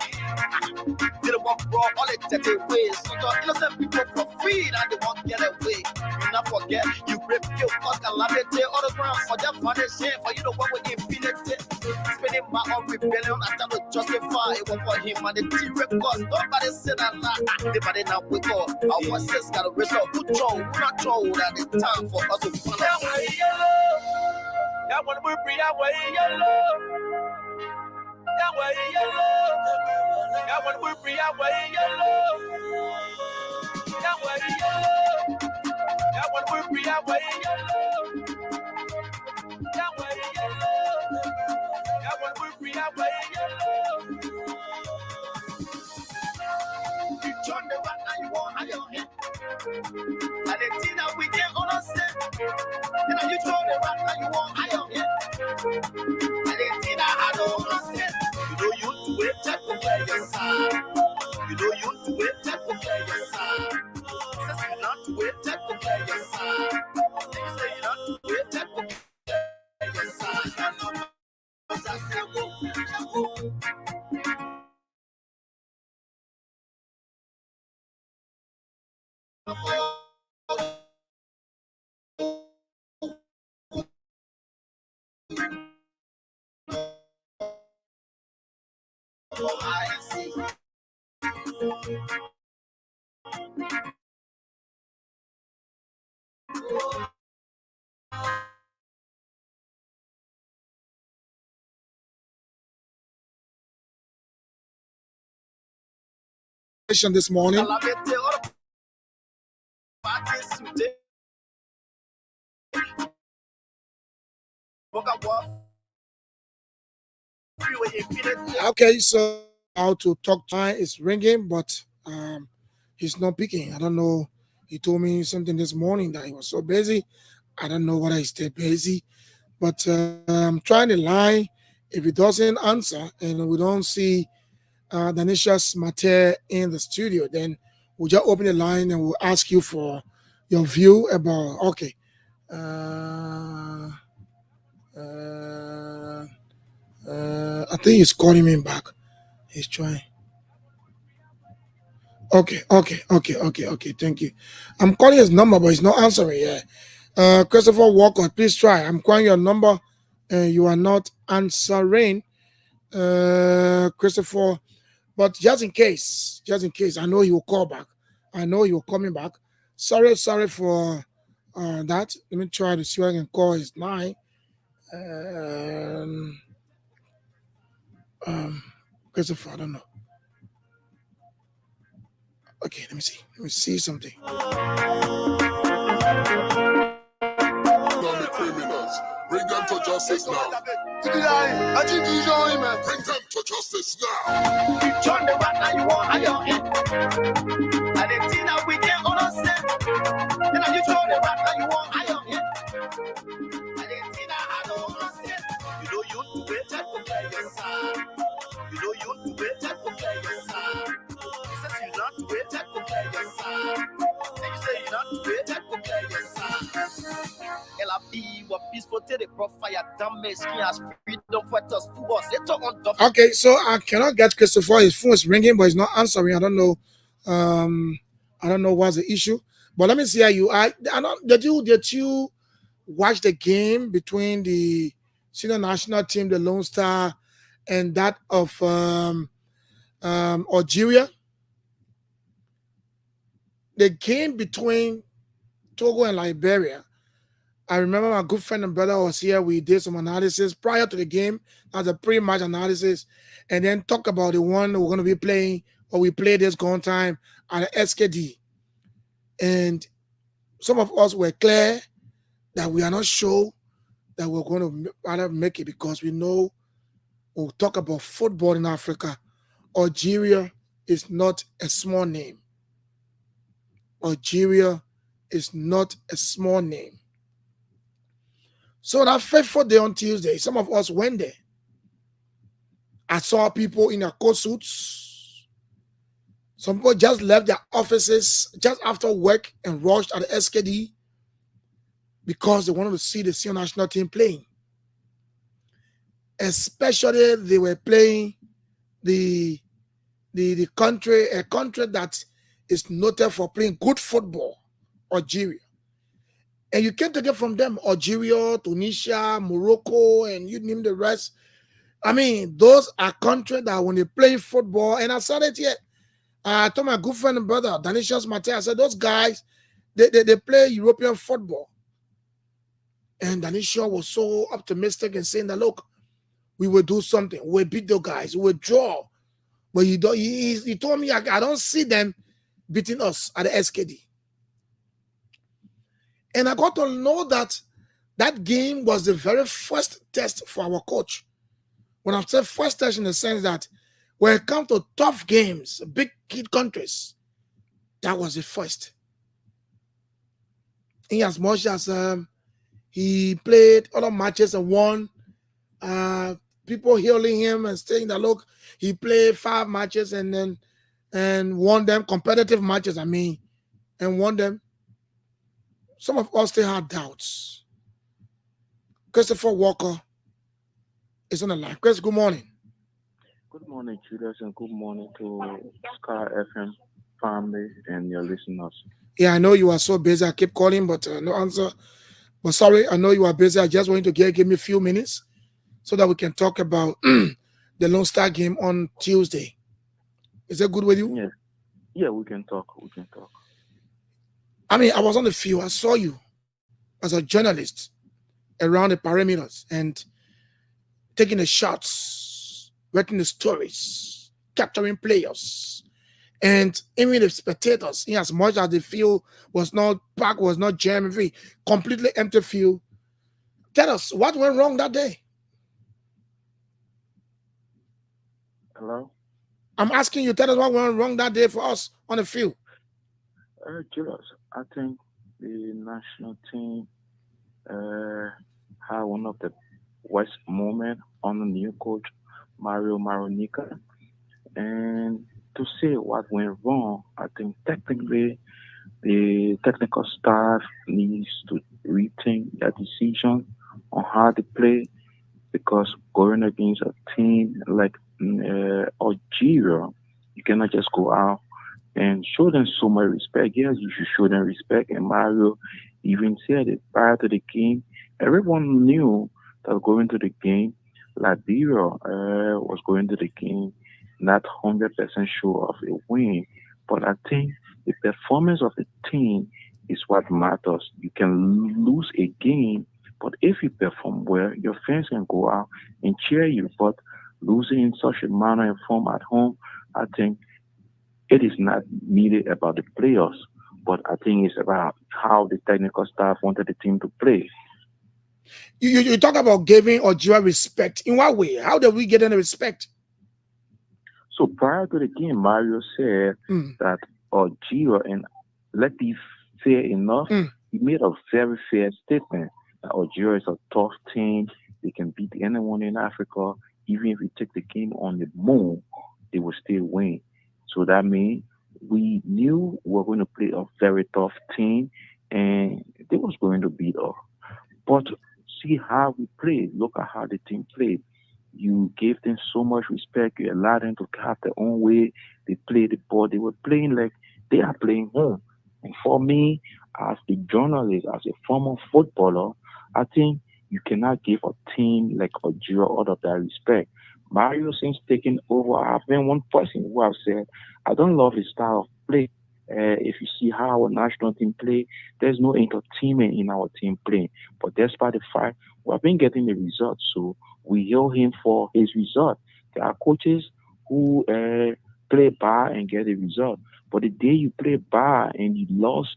Didn't want bro all it take away. So the innocent people for free and they won't get away. You not forget, you rape, kill, fuck, calamity, all the ground for that funny shit. For you know what with infinity. Spending my own rebellion, I try to justify it was for him and the team records. Nobody said that lie. Nobody now wake up. Our voices got a result. Who troll, who not troll at the time for us to follow. That one will be that way, yellow. That way, yellow. That one will be that way, yellow. That way, yellow. That one will be that way, yellow. Then you throw the rock and you want iron here. And they think I don't understand. You know you to wait to compare your son. You know you to wait to compare your son. Says you not to wait to compare your son. You say you not to wait to compare your son. This morning. Okay, so how to talk time is ringing, but he's not picking. I don't know. He told me something this morning that he was so busy. I don't know whether he's still busy, but I'm trying the line. If he doesn't answer and we don't see Danisha's Mate in the studio, then we'll just open the line and we'll ask you for your view about, okay. I think he's calling me back. He's trying. Okay. Thank you. I'm calling his number, but he's not answering yet. Christopher Walker, please try. I'm calling your number and you are not answering. Christopher, but just in case, I know he will call back. I know he will call me back. Sorry for that. Let me try to see if I can call his line. Christopher, I don't know. Okay, let me see. Let me see something. Criminals, bring them to justice now. Bring them to justice now. John the Rat, you want iron here. And they think that we can't understand. Then you throw the rat, you want iron here. And they think that I don't understand. You know you to wait to compare your son. You know you to wait to compare your son. He says you not to wait to compare your son. Then you say you not to wait to compare your son. Okay, so I cannot get Christopher. His phone is ringing, but he's not answering. I don't know. I don't know what's the issue. But let me see how you are. Did you watch the game between the senior national team, the Lone Star, and that of Algeria? The game between Togo and Liberia. I remember my good friend and brother was here. We did some analysis prior to the game as a pre-match analysis, and then talk about the one we're going to be playing, or we play this going time at the SKD. And some of us were clear that we are not sure that we're going to make it because we know we'll talk about football in Africa. Algeria is not a small name. Algeria is not a small name. So that fateful day on Tuesday, some of us went there. I saw people in their coat suits. Some people just left their offices just after work and rushed at the SKD because they wanted to see the senior national team playing. Especially they were playing the country, a country that is noted for playing good football, Algeria. And you can't take it from them, Algeria, Tunisia, Morocco, and you name the rest. I mean, those are countries that when they play football, and I said it here, I told my good friend and brother, Danishas Mate, I said, those guys, they play European football. And Danisha was so optimistic and saying that, look, we will do something. We'll beat those guys. We'll draw. But he told me, I don't see them beating us at the SKD. And I got to know that that game was the very first test for our coach. When I say first test in the sense that when it comes to tough games, big kid countries, that was the first. In as much as He played other matches and won. People hailing him and saying that, look, he played 5 matches and won them, competitive matches, and won them. Some of us still had doubts. Christopher Walker is on the line. Chris, good morning. Good morning, Julius, and good morning to Sky FM family and your listeners. Yeah, I know you are so busy. I keep calling, but no answer. But sorry, I know you are busy. I just want you to give me a few minutes so that we can talk about the Lone Star game on Tuesday. Is that good with you? Yeah, we can talk. I was on the field. I saw you as a journalist around the perimeters and taking the shots, writing the stories, capturing players, and even the spectators. In as much as the field was not packed, was not jammed, completely empty field. Tell us what went wrong that day. Hello? I'm asking you, tell us what went wrong that day for us on the field. Julius, I think the national team had one of the worst moments on the new coach, Mario Maronica. And to say what went wrong, I think technically the technical staff needs to rethink their decision on how to play, because going against a team like Algeria, you cannot just go out and show them so much respect. Yes, you should show them respect. And Mario even said it prior to the game. Everyone knew that going to the game, Liberia was going to the game not 100% sure of a win. But I think the performance of the team is what matters. You can lose a game, but if you perform well, your fans can go out and cheer you. But losing in such a manner and form at home, I think it is not really about the players, but I think it's about how the technical staff wanted the team to play. You talk about giving Algeria respect. In what way? How did we get any respect? So prior to the game, Mario said that Algeria, and let's be fair enough, he made a very fair statement that Algeria is a tough team. They can beat anyone in Africa. Even if we take the game on the moon, they will still win. So that means we knew we were going to play a very tough team, and they was going to beat us. But see how we played. Look at how the team played. You gave them so much respect. You allowed them to have their own way. They played the ball. They were playing like they are playing home. And for me, as a journalist, as a former footballer, I think you cannot give a team like Algeria all of that respect. Mario, since taking over, I've been one person who have said, I don't love his style of play. If you see how our national team play, there's no entertainment in our team playing. But despite the fact we have been getting the results, so we hail him for his result. There are coaches who play bad and get a result. But the day you play bad and you lost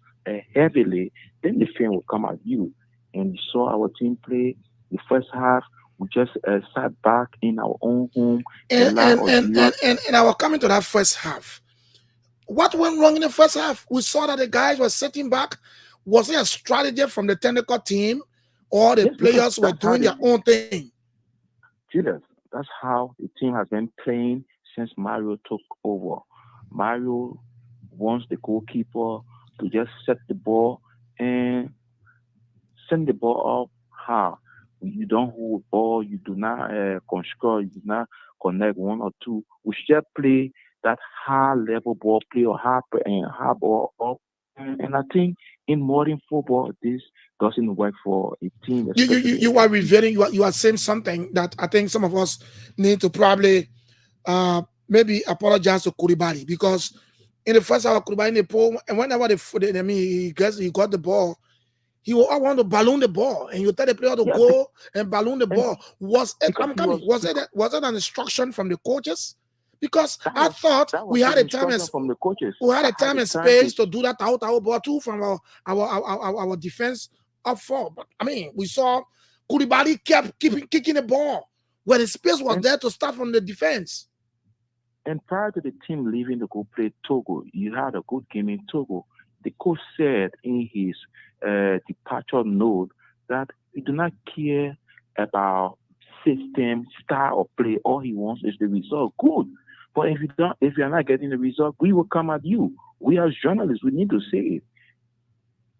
heavily, then the fan will come at you. And you saw our team play the first half. We just sat back in our own home. And I was coming to that first half. What went wrong in the first half? We saw that the guys were sitting back. Was it a strategy from the technical team, or the players were doing their own thing? Julius, that's how the team has been playing since Mario took over. Mario wants the goalkeeper to just set the ball and send the ball up high. You don't hold the ball, you do not score, you do not connect one or two. We should just play that high level ball play or high ball up. And I think in modern football, this doesn't work for a team. You are revealing, you are saying something that I think some of us need to probably maybe apologize to Koulibaly, because in the first half, Koulibaly in the pole, and whenever he got the ball, he will want to balloon the ball, and you tell the player to go and balloon the ball. Was it an instruction from the coaches? Because I thought we had a time and space to do that out ball too from our defense up front. But we saw Koulibaly kept kicking the ball where the space was there to start from the defense. And prior to the team leaving to go play Togo, you had a good game in Togo. The coach said in his departure note that he do not care about system, style of play. All he wants is the result. Good. But if you're not getting the result, we will come at you. We as journalists, we need to say it.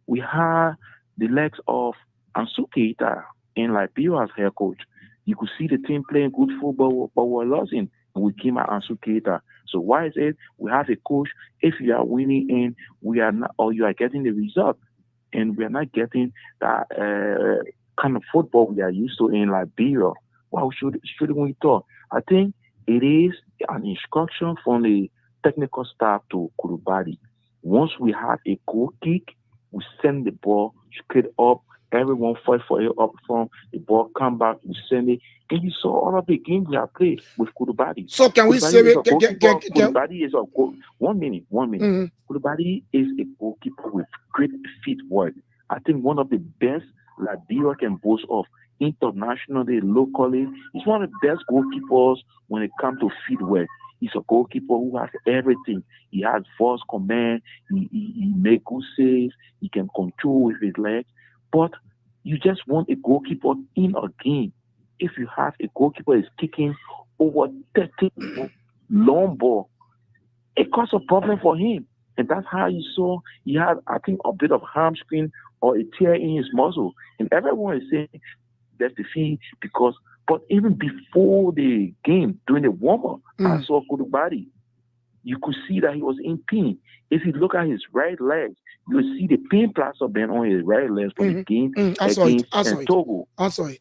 We had the legs of Ansu Keita in Liberia as head coach. You could see the team playing good football, but we're losing. And we came at Ansu Keita. So why is it we have a coach? If you are winning and we are not, or you are getting the result, and we are not getting that kind of football we are used to in Liberia, why shouldn't we talk? I think it is an instruction from the technical staff to Koulibaly. Once we have a goal kick, we send the ball straight up. Everyone fight for it up front. The ball come back, we send it. And you saw all of the games we have played with Koulibaly. So can we say it? Koulibaly is a goal. 1 minute. Mm-hmm. Koulibaly is a goalkeeper with great footwork. I think one of the best Liberia can boast of internationally, locally. He's one of the best goalkeepers when it comes to footwork. He's a goalkeeper who has everything. He has force, command. He makes good saves. He can control with his legs. But you just want a goalkeeper in a game. If you have a goalkeeper is kicking over 30 long ball, it causes a problem for him. And that's how you saw he had, I think, a bit of hamstring or a tear in his muscle. And everyone is saying that's the fee because, but even before the game, during the warm-up, I saw Koulibaly. You could see that he was in pain. If you look at his right leg, you will see the pain plaster been on his right leg for the game against Togo. I saw it.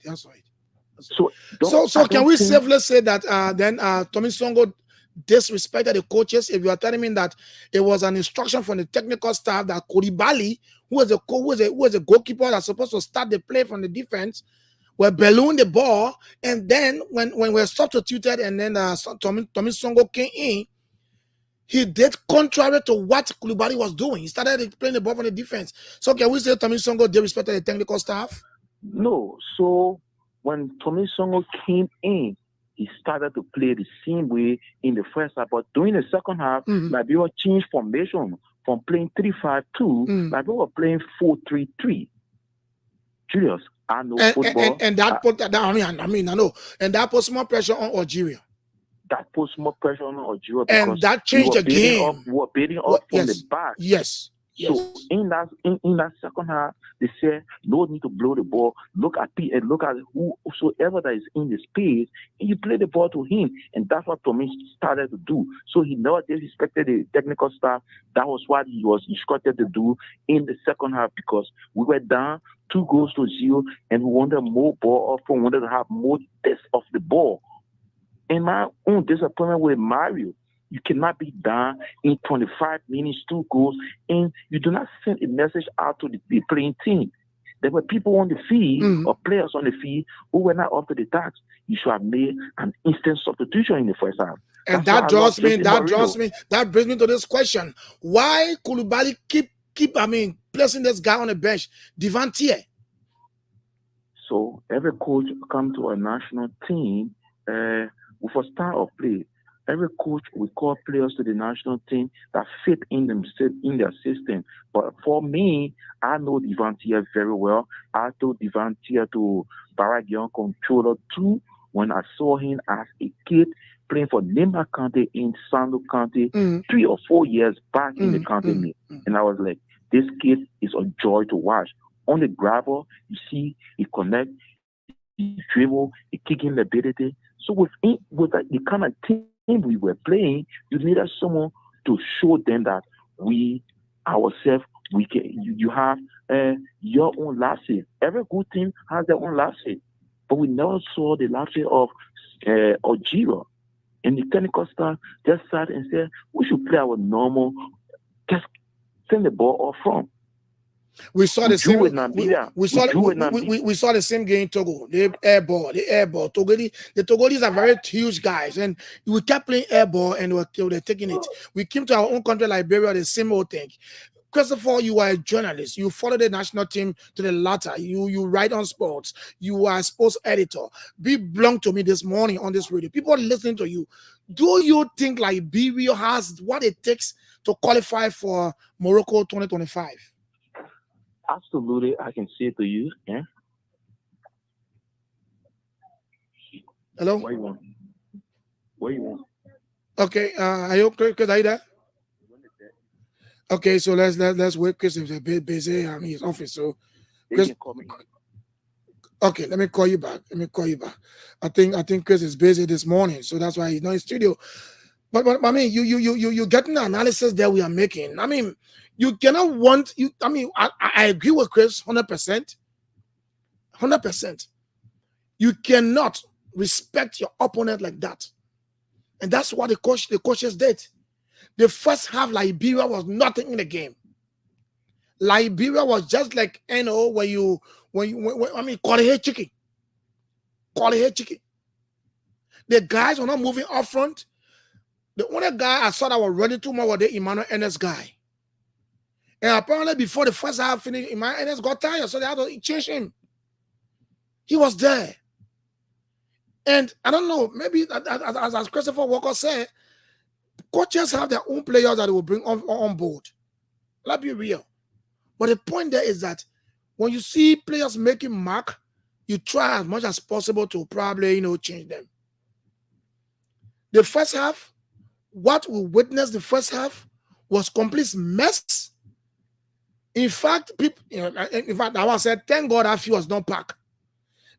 So can we safely say that then Tommy Songo disrespected the coaches? If you are telling me that it was an instruction from the technical staff that Koulibaly, who was a goalkeeper that's supposed to start the play from the defense, will balloon the ball, and then when we're substituted and then Tommy Songo came in, he did contrary to what Koulibaly was doing. He started playing the ball from the defense. So can we say Tommy Songo disrespected the technical staff? No. So when Tommy Songo came in, he started to play the same way in the first half. But during the second half, Liberia changed formation from playing 3-5-2. Liberia were playing 4-3-3. Julius, I know football. And that put that down. I know. And that put more pressure on Algeria. That puts more pressure on Algeria and that changed the game. We were beating up from the back. Yes. So in that second half, they said no need to blow the ball. Look at whosoever that is in the space, and you play the ball to him, and that's what Tommy started to do. So he never disrespected the technical staff. That was what he was instructed to do in the second half because we were down 2-0, and we wanted more ball up front. We wanted to have more test of the ball. And my own disappointment with Mario, you cannot be down in 25 minutes, 2 goals, and you do not send a message out to the playing team. There were people on the field or players on the field who were not up to the task. You should have made an instant substitution in the first half. And that brings me to this question. Why Koulibaly keep placing this guy on the bench, Divantier? So every coach come to a national team with a style of play. Every coach will call players to the national team that fit in their system. But for me, I know Divantier very well. I told Divantier to Baragian Controller too when I saw him as a kid playing for Nema Kante in Sando Kante 3 or 4 years back in the Kante league. And I was like, this kid is a joy to watch. On the gravel, you see, he connect, he dribble, he kicking the ability. So with the kind of team we were playing, you needed someone to show them that we ourselves, we can. You have your own lapses. Every good team has their own lapses, but we never saw the lapses of Algeria. And the technical staff just sat and said, we should play our normal, just send the ball up front. We saw the same. We saw the same game in Togo. The air ball. The Togolese are very huge guys, and we kept playing air ball, and they were taking it. We came to our own country, Liberia, the same old thing. Christopher, you are a journalist. You follow the national team to the latter. You write on sports. You are a sports editor. Be blunt to me this morning on this radio. People are listening to you. Do you think Liberia has what it takes to qualify for Morocco 2025? Absolutely, I can say to you, Hello? What you want? What you want? Okay, are you okay? Chris, are you there? Okay, so let's wait. Chris is a bit busy. I'm in his office, so Chris. Okay, let me call you back. I think Chris is busy this morning, so that's why he's not in studio. But I mean, you getting the analysis that we are making. I mean, you cannot want you. I mean, I agree with Chris 100%. 100%. You cannot respect your opponent like that, and that's what the coaches did. The first half, Liberia was nothing in the game. Liberia was just like when I mean, call it chicken. The guys were not moving up front. The only guy I saw that was running too much was the Emmanuel Ennis guy. And apparently before the first half finished, Emmanuel Ennis got tired, so they had to change him. He was there. And I don't know, maybe as Christopher Walker said, coaches have their own players that they will bring on board. Let's be real. But the point there is that when you see players making mark, you try as much as possible to probably, change them. The first half, what we witnessed the first half was complete mess. In fact, I was said, thank God that field was not packed.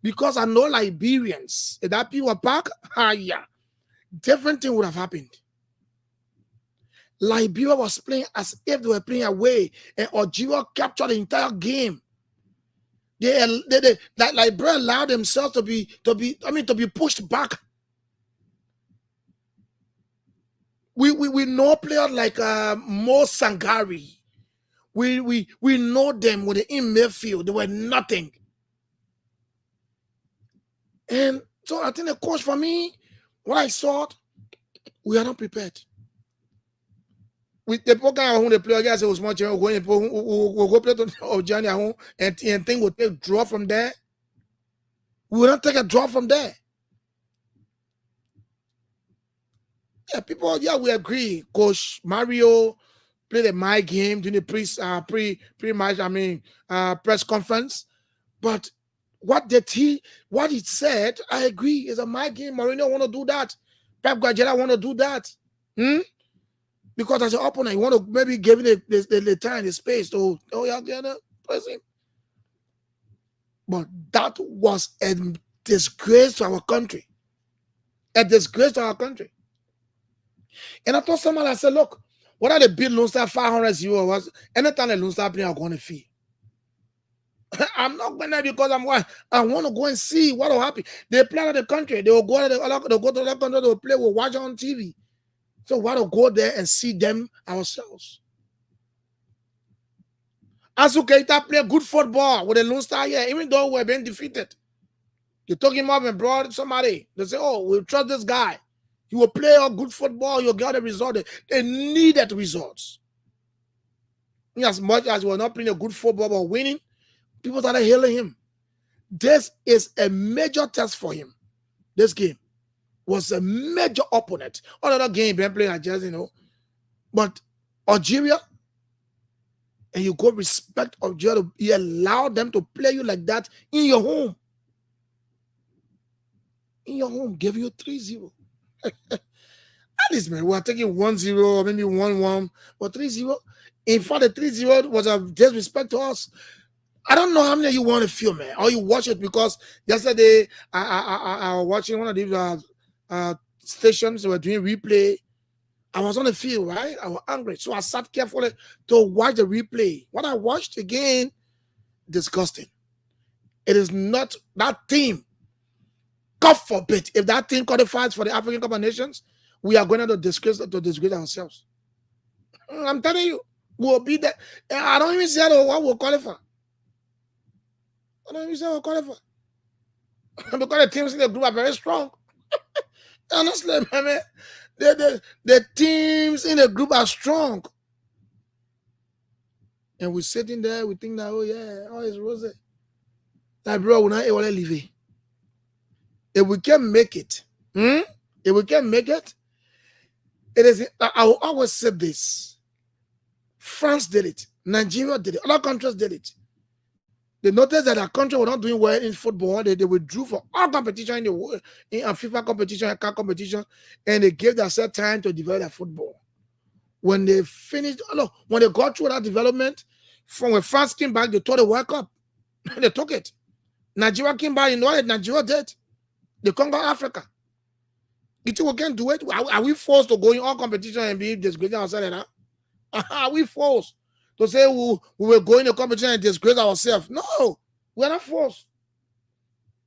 Because I know Liberians, if that people were packed, different thing would have happened. Liberia was playing as if they were playing away, and Algeria captured the entire game. That Liberia allowed themselves to be pushed back. We know players like Mo Sangari. We know them with the in midfield. They were nothing. And so I think the coach, for me, what I saw, we are not prepared. With the program who the player guys was much going to go play to Johnny and think we'll take draw from there. We will not take a draw from there. Yeah, people, we agree. Coach Mario played a my game during the pre-match, press conference. But what he said, I agree, is a my game. Mourinho want to do that. Pep Guardiola want to do that. Because as an opponent, you want to maybe give him the time, the space to press him. But that was a disgrace to our country. A disgrace to our country. And I told someone, I said, look, what are the bid Lone Star 500 euros? Anytime the Lone Star player are going to fee. I'm not going there because I want to go and see what will happen. They play out of the country. They will go to the other country, they will play, we'll watch on TV. So why don't go there and see them ourselves? Asu Keita play good football with the Lone Star here, even though we're being defeated. You took him up and brought somebody. They say, oh, we'll trust this guy. He will play a good football. You'll get a result. They needed results. As much as we're not playing a good football but winning, people started hailing him. This is a major test for him. This game was a major opponent. Another game been playing, but Algeria, and you go respect Algeria, you allow them to play you like that in your home. In your home, give you 3-0. At least, man, we are taking 1-0, maybe 1-1, but 3-0. In fact, the 3-0 was a disrespect to us. I don't know how many of you want to feel, man, or you watch it, because yesterday I was watching one of these stations that were doing replay. I was on the field, right? I was angry, so I sat carefully to watch the replay. What I watched again, disgusting. It is not that team. God forbid, if that team qualifies for the African Cup of Nations, we are going to disgrace ourselves. I'm telling you, we'll be there. I don't even say what will qualify. I don't even say we'll qualify. Because the teams in the group are very strong. Honestly, man, the teams in the group are strong. And we're sitting there, we think that, it's rosy. Like, bro, we're not able to leave. If we can make it, it is, I will always say this. France did it. Nigeria did it. Other countries did it. They noticed that our country was not doing well in football. They withdrew from all competition in the world, in FIFA competition and CAR competition, and they gave themselves time to develop their football. When they finished, when they got through that development, from when France came back, they took the World Cup. They took it. Nigeria came back, you know what Nigeria did? They conquered Africa. You think we can do it? Are we forced to go in all competition and be disgracing ourselves? Are we forced to say we will go in the competition and disgrace ourselves? No, we're not forced.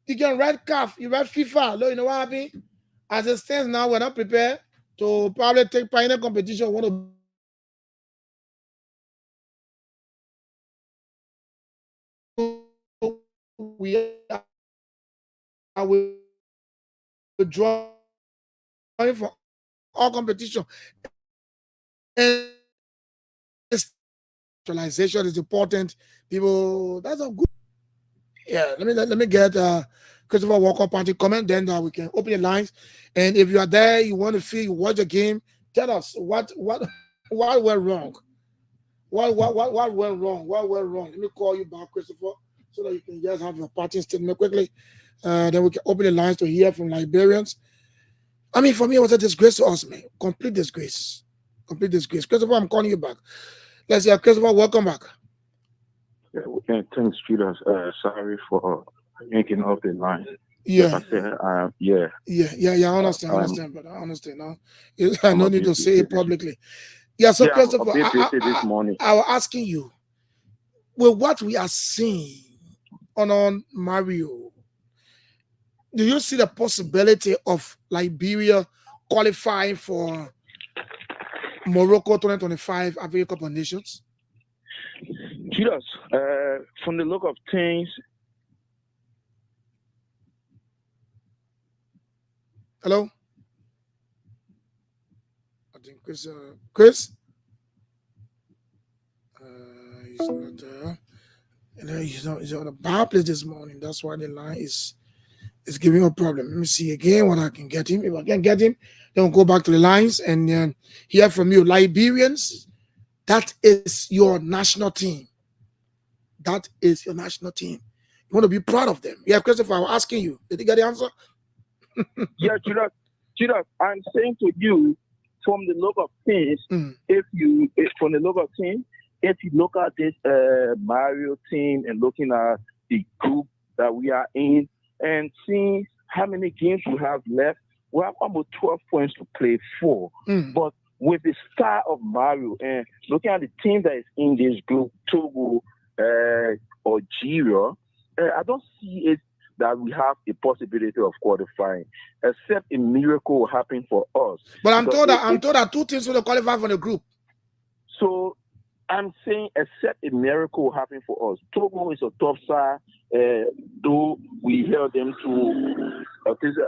You can write CAF, you write FIFA. Look, you know what happened? As it stands now, we're not prepared to probably take part in a competition. We want to we are withdrawing from all competition. And centralization is important. People, that's a good. Yeah, let me get Christopher Walker Party comment, then we can open the lines. And if you are there, you want to feel you watch the game, tell us what went wrong. What went wrong? What went wrong? Let me call you back, Christopher, so that you can just have your party statement quickly. Then we can open the lines to hear from Liberians. I mean, for me, it was a disgrace to us, man. Complete disgrace. Complete disgrace. Christopher, I'm calling you back. Let's hear Christopher. Welcome back. Yeah, thanks, Judas. Sorry for yanking off the line. Yeah. Like I said, I understand, but I understand now. I no need to say it publicly. Yeah, so Christopher, I was asking you, with what we are seeing on Mario, do you see the possibility of Liberia qualifying for Morocco 2025 African Cup of Nations? Judas, from the look of things. Hello? I think Chris? He's not there. He's on a bad place this morning. That's why the line is giving a problem. Let me see again what I can get him. If I can get him, then we'll go back to the lines and hear from you. Liberians, that is your national team. That is your national team. You want to be proud of them. Yeah, Christopher, I was asking you. Did you get the answer? Yeah, Judas, I'm saying to you, from the look of things, if you look at this Mario team and looking at the group that we are in and seeing how many games we have left, we have almost 12 points to play for. But with the style of Mario and looking at the team that is in this group, Togo, Algeria, I don't see it that we have a possibility of qualifying, except a miracle will happen for us. But I'm told that two teams will qualify for the group. So I'm saying except a miracle will happen for us. Togo is a top side, though we held them to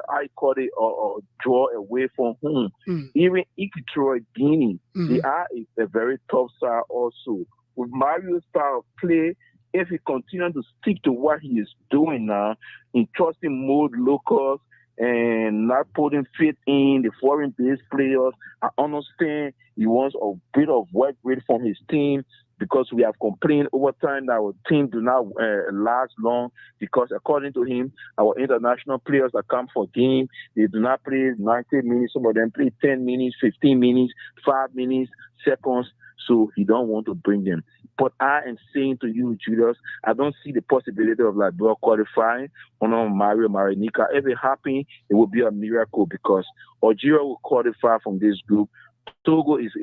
I call it or draw away from home. Even Equatorial Guinea, they are a very tough side also. With Mario's style of play, if he continues to stick to what he is doing now, in trusting mode locals and not putting faith in the foreign-based players, I understand he wants a bit of work rate from his team because we have complained over time that our team do not last long because according to him, our international players that come for game, they do not play 90 minutes. Some of them play 10 minutes, 15 minutes, 5 minutes, seconds. So he don't want to bring them. But I am saying to you, Julius, I don't see the possibility of Liberia qualifying on Mario Marinica. If it happens, it will be a miracle because Algeria will qualify from this group. Togo is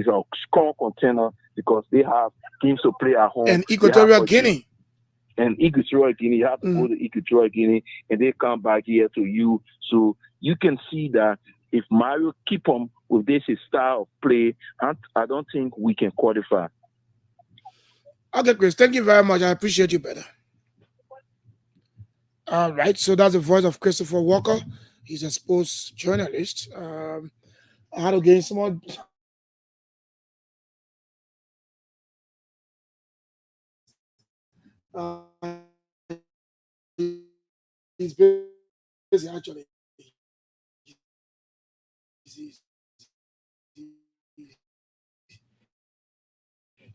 a strong contender because they have teams to play at home. And Equatorial Guinea. And Equatorial Guinea, you have to go to Equatorial Guinea, and they come back here to you. So you can see that if Mario keep on with this style of play, I don't think we can qualify. Okay, Chris, thank you very much. I appreciate you better. All right, so that's the voice of Christopher Walker. He's a sports journalist. I had to gain some more. He's busy actually.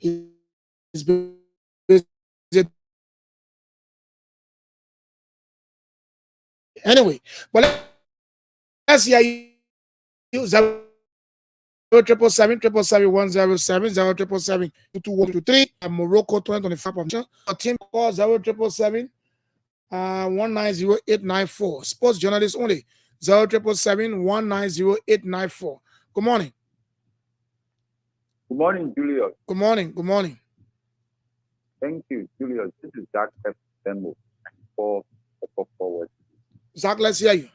He's busy Anyway, but let's hear you. 07777 107 077 Morocco 2025 permission. Team call 077 190-894. Sports journalists only 077 190-894. Good morning. Good morning, Julius. Good morning. Good morning. Thank you, Julius. This is Zach Demo for forward. Zach, let's hear you.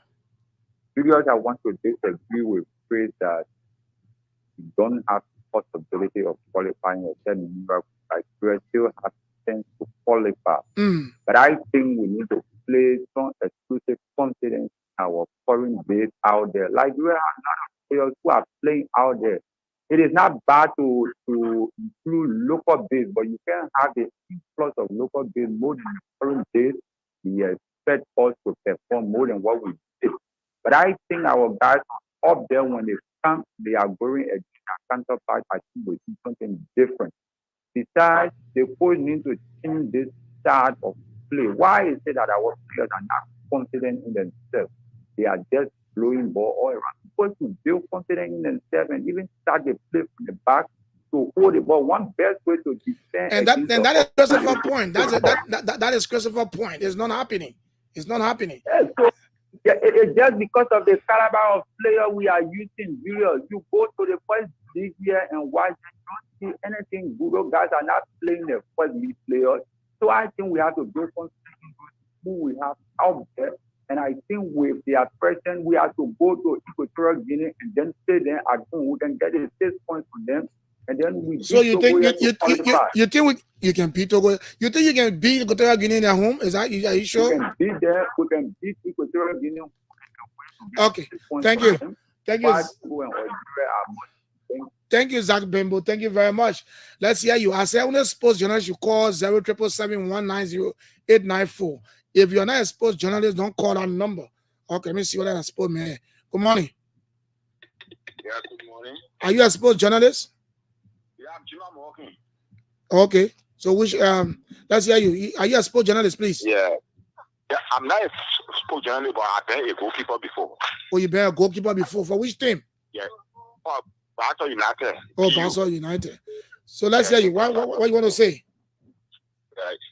Julius, I want to disagree with Chris that you don't have possibility of qualifying a 10 member. Like we still have chance to qualify. But I think we need to place some exclusive confidence in our foreign base out there. Like we have a lot of players who are playing out there. It is not bad to include local base, but you can have the influx of local base more than the foreign base. We expect us to perform more than what we did. But I think our guys are up there when they come, they are going against their counterpart. I think we do something different. Besides, the coach needs to change this start of play. Why is it that our players are not confident in themselves? They are just blowing ball all around. Supposed to build confidence in themselves and even start the play from the back to hold the ball. One best way to defend. And that is Christopher point. That is Christopher point. It's not happening. It's not happening. Yeah, so, it's just because of the caliber of player we are using. You go to the first league here and watch. You don't see anything good. Those guys are not playing the first league players. So I think we have to build confidence who we have out there. And I think with their presence, we have to go to Equatorial Guinea and then stay there at home. We can get the 6 points from them, and then we. So you think you think you can beat Togo? You think you can beat Equatorial Guinea at home? Is that are you sure? We can beat them. We can beat Equatorial Guinea. Okay. Thank you. Thank you. Thank you, Zach Bembo. Thank you very much. Let's hear you. I say on the sports journalist, you call 0777 190 894. If you're not a sports journalist, don't call that number. Okay, let me see what I sport man. Good morning. Yeah, good morning. Are you a sports journalist? Yeah, I'm working. Okay. So which let's hear you. Are you a sports journalist, please? Yeah. Yeah, I'm not a sports journalist, but I've been a goalkeeper before. Oh, you've been a goalkeeper before. For which team? Yeah. Oh, Barcelona United. Oh, Barcelona United. So let's hear you. What you want to say?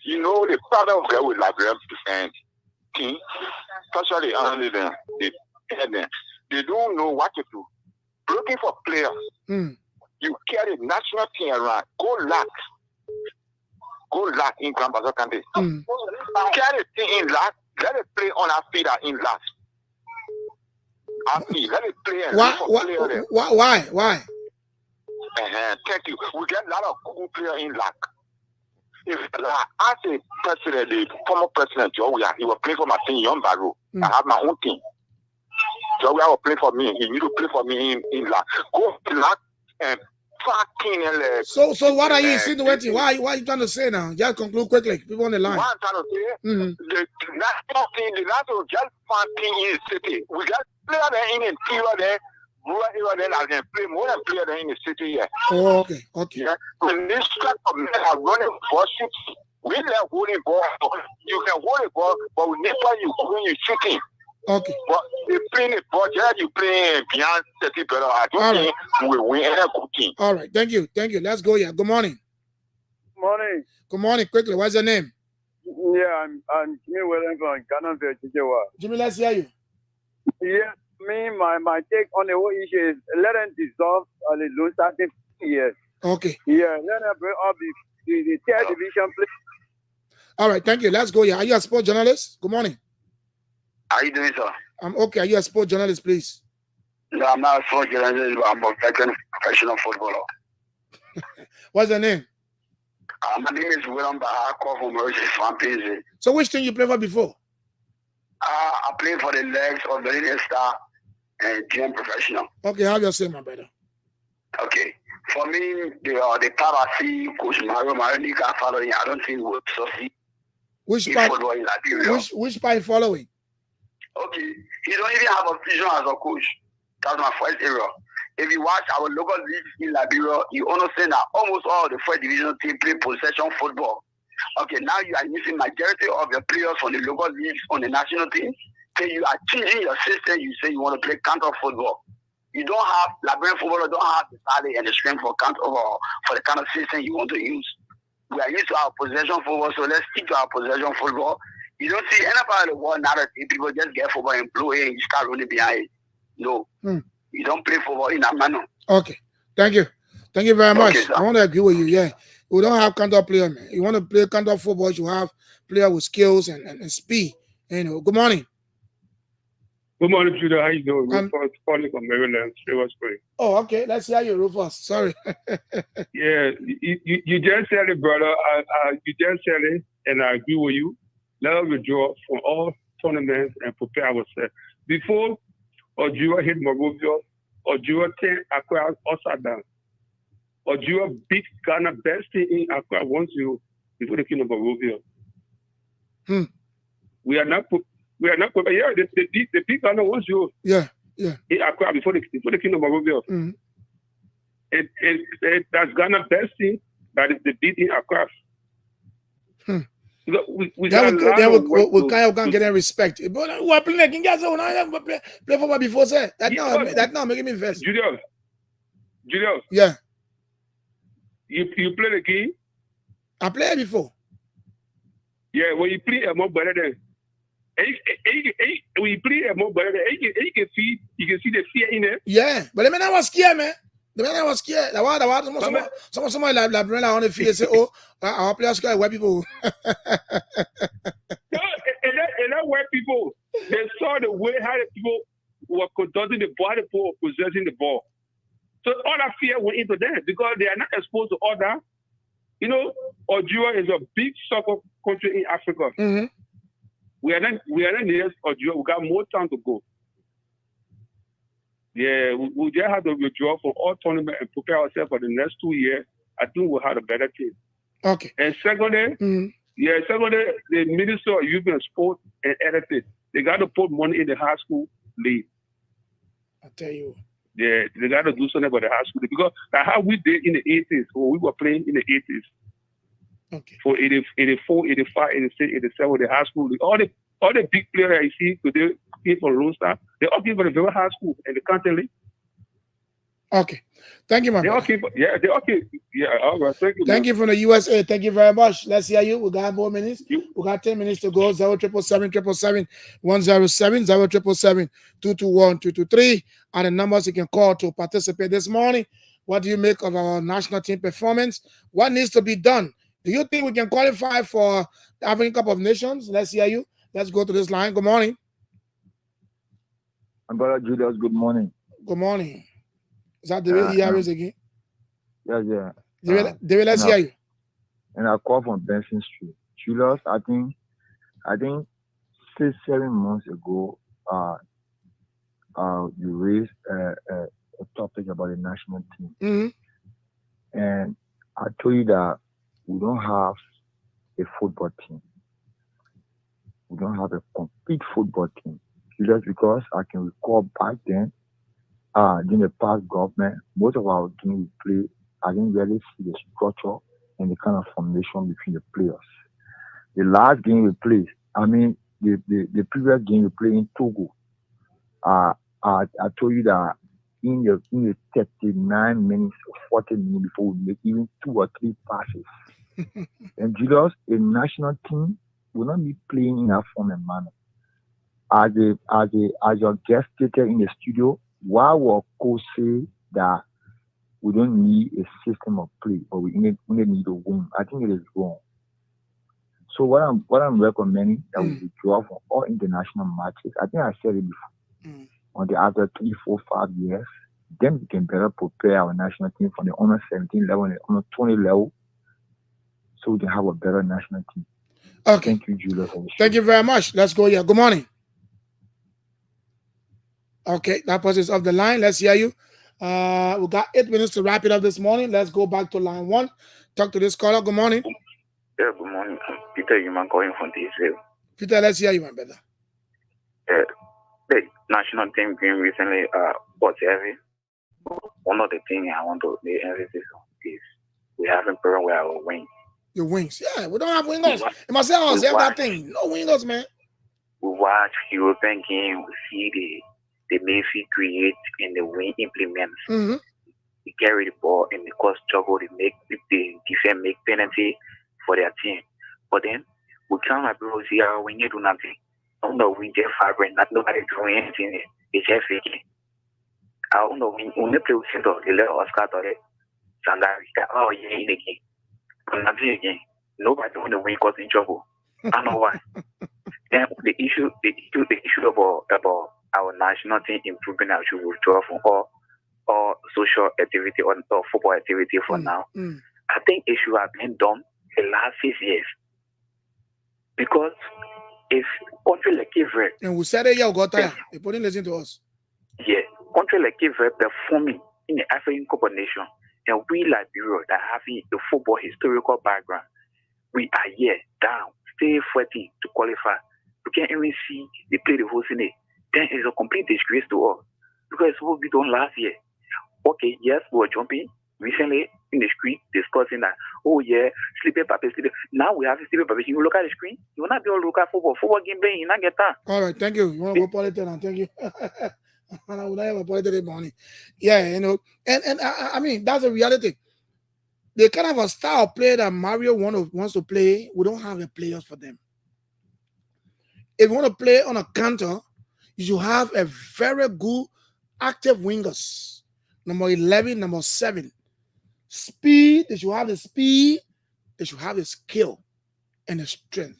You know, the problem with Liberian and team, especially under them, they don't know what to do. Looking for players. You carry national team around. Go lack in Grand Bazaar country. Carry team in lack. Let it play on our feet in lack. Let it play. Why? Thank you. We get a lot of good players in lack. If as a president, the former president, he was playing for my team, Young Barrow. I have my own team. Joe will play for me. He need to play for me in lack. Go lack and fucking. So what are you insinuating? Why are you trying to say now? Just conclude quickly. People on the line. What I'm trying to say, the national team, the national just fucking in the city. We got players there in the interior there. Rural then I can play more than player than in the city here. Oh, okay. Yeah. When this strap of men are running for shooting, we let holding ball. You can hold the ball, but never you when you shooting. Okay. But you playing the ball, just you playing beyond 30 better. I don't think we win any good team. All right. Thank you. Let's go here. Good morning. Morning. Good morning. Quickly, what's your name? Yeah, I'm Jimmy Williams from Ghana. Jimmy, let's hear you. Yeah. My take on the whole issue is let them dissolve the low starting years. Okay. Yeah, let them bring up the third division play. All right, thank you. Let's go here. Are you a sports journalist? Good morning. How you doing, sir? I'm okay. Are you a sports journalist, please? No, I'm not a sports journalist, but I'm a veteran professional footballer. What's your name? My name is William Baha. I call from Mauritius. So which team you played for before? I played for the legs of the Leading Star and GM Professional. Okay, how do you say, my brother? Okay. For me, the part I see Coach Mario Nika following, I don't think we'll succeed. Which part you following? Okay. He don't even have a vision as a coach. That's my first area. If you watch our local leagues in Liberia, you understand that almost all the first division team play possession football. Okay, now you are using majority of your players from the local leagues on the national team. you are changing your system. You say you want to play counter football. You don't have Liberian football. Don't have the salary and the strength for the kind of system you want to use. We are used to our possession football, so let's stick to our possession football. You don't see any part of the world now that people just get football and blow it and you start running behind it. No, you don't play football in that manner. Okay, thank you very much. I want to agree with you. Yeah, we don't have counter player, man. You want to play counter football, you have player with skills and speed. Good morning. Good morning, Judah. How you doing? Rufus calling from Maryland, Silver Spring. Oh, okay. Let's hear you, Rufus. Sorry. Yeah, you just said it, brother. You just said it, and I agree with you. Let us withdraw from all tournaments and prepare ourselves. Before Ojua hit Morovia, Ojua 10 Accra upside down. Ojua beat Ghana best team in Accra 1-0 before the king of Morovia. We are not prepared. Yeah, they beat Ghana 1-0. Yeah. In Accra before the king of Morovia. That's Ghana best team that is the beat in Accra. We can't get any respect. But we are playing like you guys play football before, sir. That now making me vest. Julius. Yeah. You play the game? I played before. Yeah, when you play a more better than when you play a more better than you can see the fear in it. Yeah, but the man I was scared, man. The man I was scared. Someone like on the field say, "Oh, our players scared white people." And that white people, they saw the way how the people were conducting the ball, the ball, possessing the ball. So all that fear went into them because they are not exposed to other. You know, Algeria is a big soccer country in Africa. We are not near Algeria. We got more time to go. Yeah, we just have to withdraw from all tournaments and prepare ourselves for the next 2 years. I think we'll have a better team. Okay. And secondly, the Minister of Youth and Sport and everything, they got to put money in the high school league. I tell you. Yeah, they got to do something about the high school because that's how we did in the 80s when we were playing in the 80s. Okay. For 84, 85, 86, 87, the high school league. All the big players I see today came from Lone Star. They all came from the very high school and the country league. Okay. Thank you, man. They all came. Yeah, all right. Thank you. Thank you from the USA. Thank you very much. Let's hear you. We got 4 minutes. We got 10 minutes to go. 0777 107 0777 221 223 are the numbers you can call to participate this morning. What do you make of our national team performance? What needs to be done? Do you think we can qualify for the African Cup of Nations? Let's hear you. Let's go to this line. Good morning. My brother Julius, good morning. Good morning. Is that David Harris again? Yeah. David, let's hear you. And I call from Benson Street. Julius, I think 6-7 months ago, you raised a topic about the national team. And I told you that we don't have a football team. We don't have a complete football team. Just because I can recall back then, during the past government, most of our games we play, I didn't really see the structure and the kind of formation between the players. The last game we played, the previous game we played in Togo, I told you that in the 39 minutes or 40 minutes before we make even 2 or 3 passes. And Julius, a national team will not be playing in that form and manner. As your guest stated in the studio, why will coach say that we don't need a system of play, but we need to win? I think it is wrong. So what I'm recommending that we withdraw from all international matches. I think I said it before. On the other 3, 4, 5 years, then we can better prepare our national team from the under 17 level and the under 20 level, so we can have a better national team. Okay. Thank you, Julius. Thank you very much. Let's go here. Good morning. Okay, that person is off the line. Let's hear you. We got 8 minutes to wrap it up this morning. Let's go back to line 1. Talk to this caller. Good morning. Yeah, good morning. Peter Human calling from Israel. Peter, let's hear you, my brother. The national team game recently was heavy. One of the things I want to the emphasis on is we haven't proven where our wings. Your wings. Yeah, we don't have wingers. It must say, that thing. No wingers, man. we watch European game, we see the Mayfield create and the win implements. Mm-hmm. They carry the ball and they cause trouble. They make the defense make penalty for their team. But then we come up and see how we need to do nothing. I don't know, we just vibrant, not nobody doing anything. It's just faking. I don't know, we only play with Center, the little Oscar Torre, Sandari, oh yeah, in the game. But nothing again. Nobody want to win cause in trouble. I don't know why. Then the issue about our national team improving our should withdraw from all social activity or football activity for now. I think it should have been done the last 6 years. Because if country like Cape Verde, and we said it, yeah, got tired. They couldn't listen to us. Yeah, country like Cape Verde performing in the African Cup of Nations, and we Liberia that having the football historical background, we are here down, stay fighting to qualify. You can't even see they play the whole thing. Then it's a complete disgrace to all because it's what we done last year. Okay, yes, we were jumping recently in the screen discussing that. Oh yeah, sleeping paper. Now we have sleeping paper. You look at the screen, you will not be able to look at football game playing. You not get that. All right, thank you. You want to go politics now? Thank you. I would not have a politics money. Yeah, you know, and I mean that's a reality. The kind of a style of play that Mario wants to play, we don't have the players for them. If you want to play on a counter, you should have a very good active wingers. Number 11, number 7. Speed, they should have the speed, they should have the skill and the strength.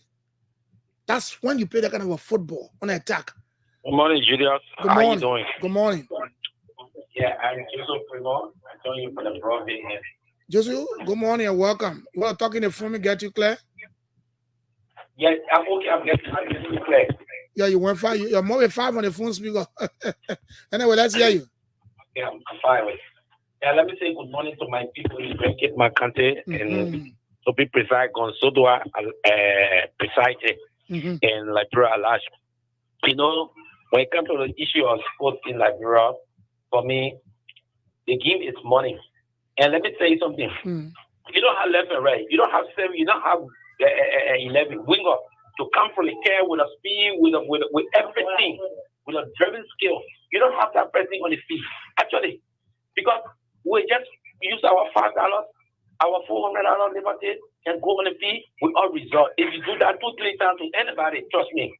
That's when you play that kind of a football on attack. Good morning, Julius. Good morning. How you doing? Good morning. Yeah, I'm Joseph Primo. I'm joining you for the broadband here. Joseph, good morning and welcome. You want to talk in the phone and get you clear? Yeah, I'm okay. I'm getting you clear. Yeah, you went 5. You're more than 5 on the phone speaker. Anyway, let's hear you. Yeah, I'm fine with it. Yeah, let me say good morning to my people in Blanket, Makante, and to be precise, Gonzodua, precise, and Liberia large. You know, when it comes to the issue of sports in Liberia, for me, the game is money. And let me tell you something. You don't have left and right. You don't have 7. You don't have 11 winger to come from the care with a speed, with everything, with a driving skill. You don't have that person on the field. Actually, because we just use our $5, our $400 liberty, and go on the field with all result. If you do that 2-3 times to anybody, trust me,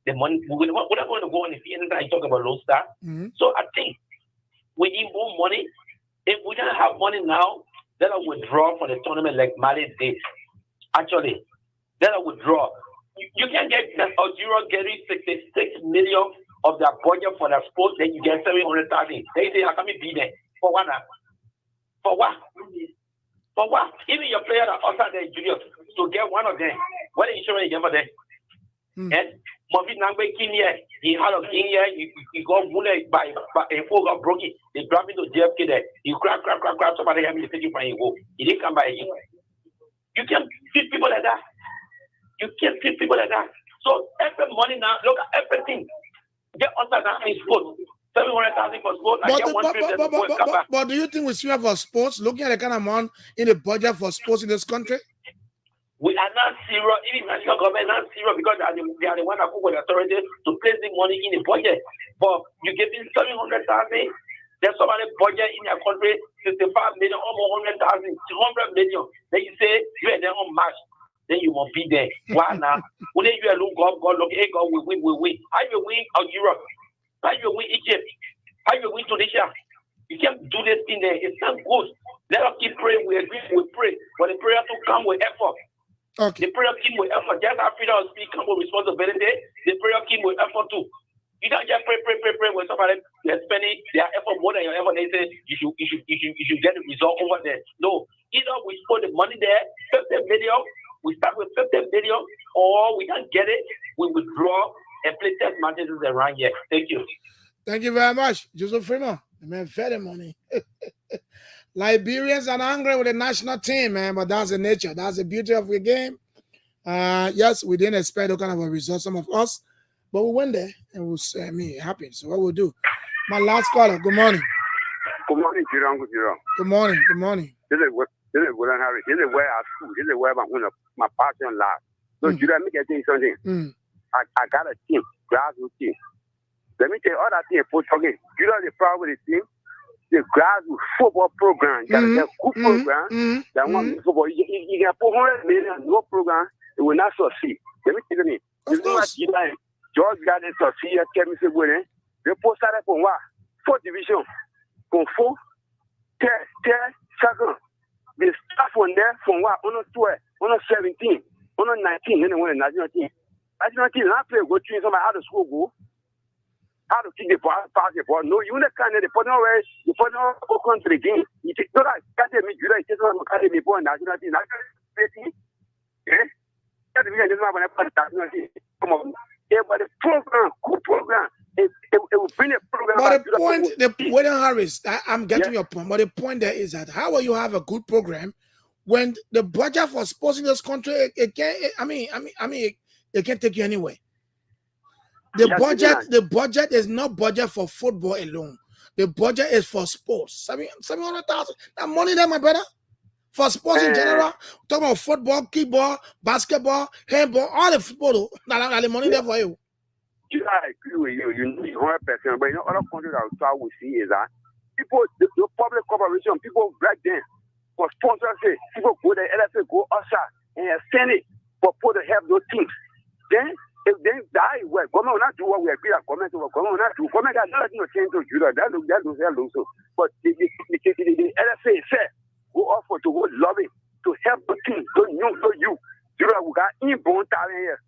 the money we're not going to go on the field anytime you talk about low star. So I think we need more money. If we don't have money now, then I withdraw from the tournament like Mali did. Actually, then I withdraw. You can get Algeria getting 66 million of their budget for their sport, then you get 700,000. They say, how can we be there? For what? For what? For what? Even your player that also there, Julius, to get one of them, what insurance you get for them? And Mofi Nangbe came here, he had a king here, he got wounded by a fool got broken. They grabbed him to JFK there. He crap, somebody help me to take you from him. He didn't come by him. You can treat people like that. You can't treat people like that. So every money now, look at everything. Get under that in sport. 700,000 for sport. But do you think we still have for sports? Looking at the kind of amount in the budget for sports in this country? We are not zero. Even national government not zero because they are the one that put with the authority to place the money in the budget. But you give them 700,000. There's somebody budget in your country 65 million, almost 100,000, 200 million. Then you say you are there on match. Then you must be there. Why now? When you look God, look, hey God, we win. How you win Europe? How you win Egypt? How you win Tunisia? You can't do this thing there. It's not good. Let us keep praying. We agree. We pray. But the prayer to come with effort. Okay. The prayer team with effort. Just after freedom of speech come with responsibility. The prayer team with effort too. You don't just pray when somebody they're spending their effort more than your effort. They say you should get the result over there. No, either we put the money there, 50 million. We start with 50 million, or we can't get it. We withdraw and play test matches around here. Thank you. Thank you very much, Joseph Freeman. The man fed the money. Liberians are angry with the national team, man, but that's the nature. That's the beauty of the game. Yes, we didn't expect that kind of a result, some of us, but we went there and we was happy. So what we'll do. My last caller, good morning. Good morning, Jiran. Good morning. Good morning. This is William Harris. This is where I school. This is where my passion lies. So, Jiran, let me tell you something. I got a team, grassroots team. Let me tell you other thing, okay, you know the problem with the team? The grassroots football program. You gotta get a good program. That one football. You can put 100 million, no program, it will not succeed. Let me tell you, of course. George got it succeed, tell me say winning. They post that for what? 4th division. From 4, 10, second. They start from there from what? On 12, on 17, on 19, then they win the national team. National team, not play go train somebody how to school go. How to kick the ball, pass the ball. No, you can't. The put no way. You put no come to the game. You take no that. Can't me. You like just want to carry me ball national team. National team. Eh? Can't me. Just want to play national team. Come on. Yeah, but the program, good program. It will bring a program. But the point, William Harris, I'm getting your point. But the point there is that how will you have a good program when the budget for sports in this country, it can't. It can't take you anywhere. The budget is not budget for football alone. The budget is for sports. 700,000. That money there, my brother. For sports in general, talking about football, kickball, basketball, handball, all the football. That's the money there for you. I agree with you. You need 100%. But you know, other countries that we see is that people, the public corporation, people back then for sponsorship, people go to LFA, go usher, and send it for people to help those teams. Then, if they die, well, government will not do what we agree that government will not do. Government has nothing to change to Judah. That looks also. But the LFA said, go offer to go lobby to help the team, to you. Judah, we got inborn talent here.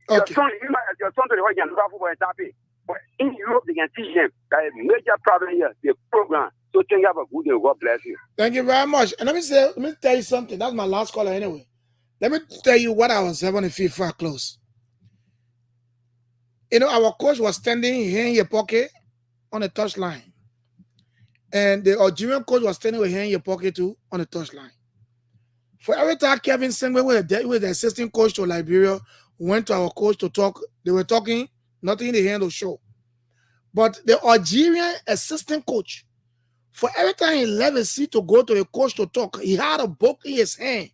Okay. Your son to the can look for therapy. But in Europe, they can teach them that a major problem here, the program. So think have a good day. God bless you. Thank you very much. And let me tell you something. That's my last caller anyway. Let me tell you what I was having if FIFA close. You know, our coach was standing here in your pocket on the touchline. And the Algerian coach was standing with here in your pocket too on the touchline. For every time Kevin Sengwe with the assistant coach to Liberia, went to our coach to talk. They were talking, nothing in the hand of show. But the Algerian assistant coach, for every time he left his seat to go to the coach to talk, he had a book in his hand.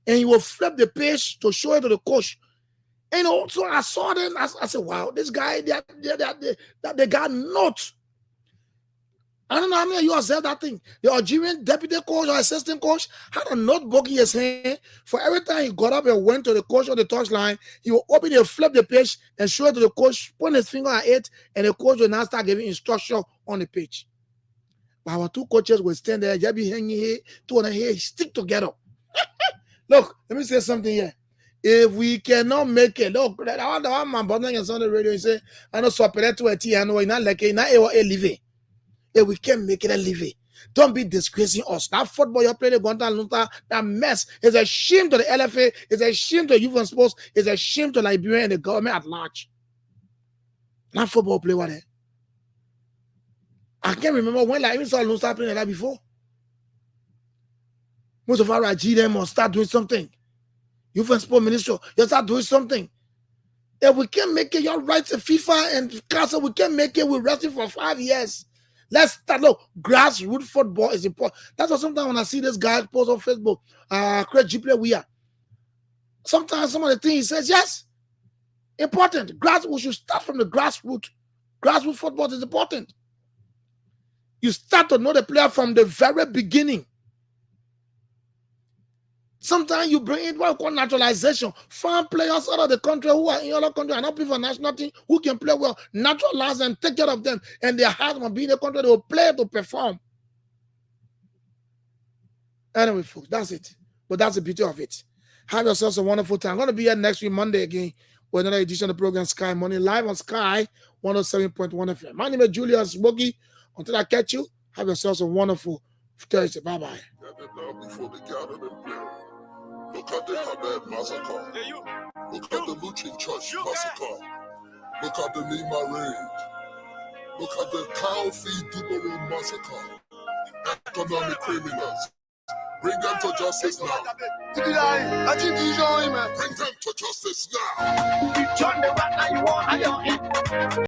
And he would flip the page to show it to the coach. And also I saw them, I said, wow, this guy, they got notes. I don't know how many of you have said that thing. The Algerian deputy coach or assistant coach had a notebook in his hand. For every time he got up and went to the coach on the touchline, he would open it, flip the page, and show it to the coach, point his finger at it, and the coach would now start giving instruction on the page. But our two coaches would stand there, just be hanging here, two on the head, stick together. Look, let me say something here. If we cannot make it, look, I want my brother on the radio, he say, I know so to a tea, I know, not like a living. If we can't make it a living, don't be disgracing us. That football you play the Guantanamo, that mess is a shame to the LFA, it's a shame to youth and sports, it's a shame to Liberia and the government at large. Not football play what? I can't remember when I even saw Lunsa playing like that before. Most of our G them must start doing something. Youth and Sport Minister, you start doing something. If we can't make it, your rights to FIFA and Council, we can't make it, we're resting for 5 years. Let's start. Look, grassroots football is important. That's why sometimes when I see this guy post on Facebook, Craig G-Play, we are. Sometimes some of the things he says, yes, important. We should start from the grassroots. Grassroots football is important. You start to know the player from the very beginning. Sometimes you bring in what we call naturalization. Find players out of the country who are in other country and not play for national team who can play well. Naturalize and take care of them. And their heart will be in the country. They will play to perform. Anyway, folks, that's it. But that's the beauty of it. Have yourselves a wonderful time. I'm going to be here next week, Monday, again, with another edition of the program Sky Morning, live on Sky 107.1 FM. My name is Julius Boogie. Until I catch you, have yourselves a wonderful Thursday. Bye-bye. Look at the Habib massacre. Look at the Luching Church massacre. Look at the Nima raid. Look at the cow feed Dubaro massacre. Economic criminals. Bring them to justice now. Bring them to justice now.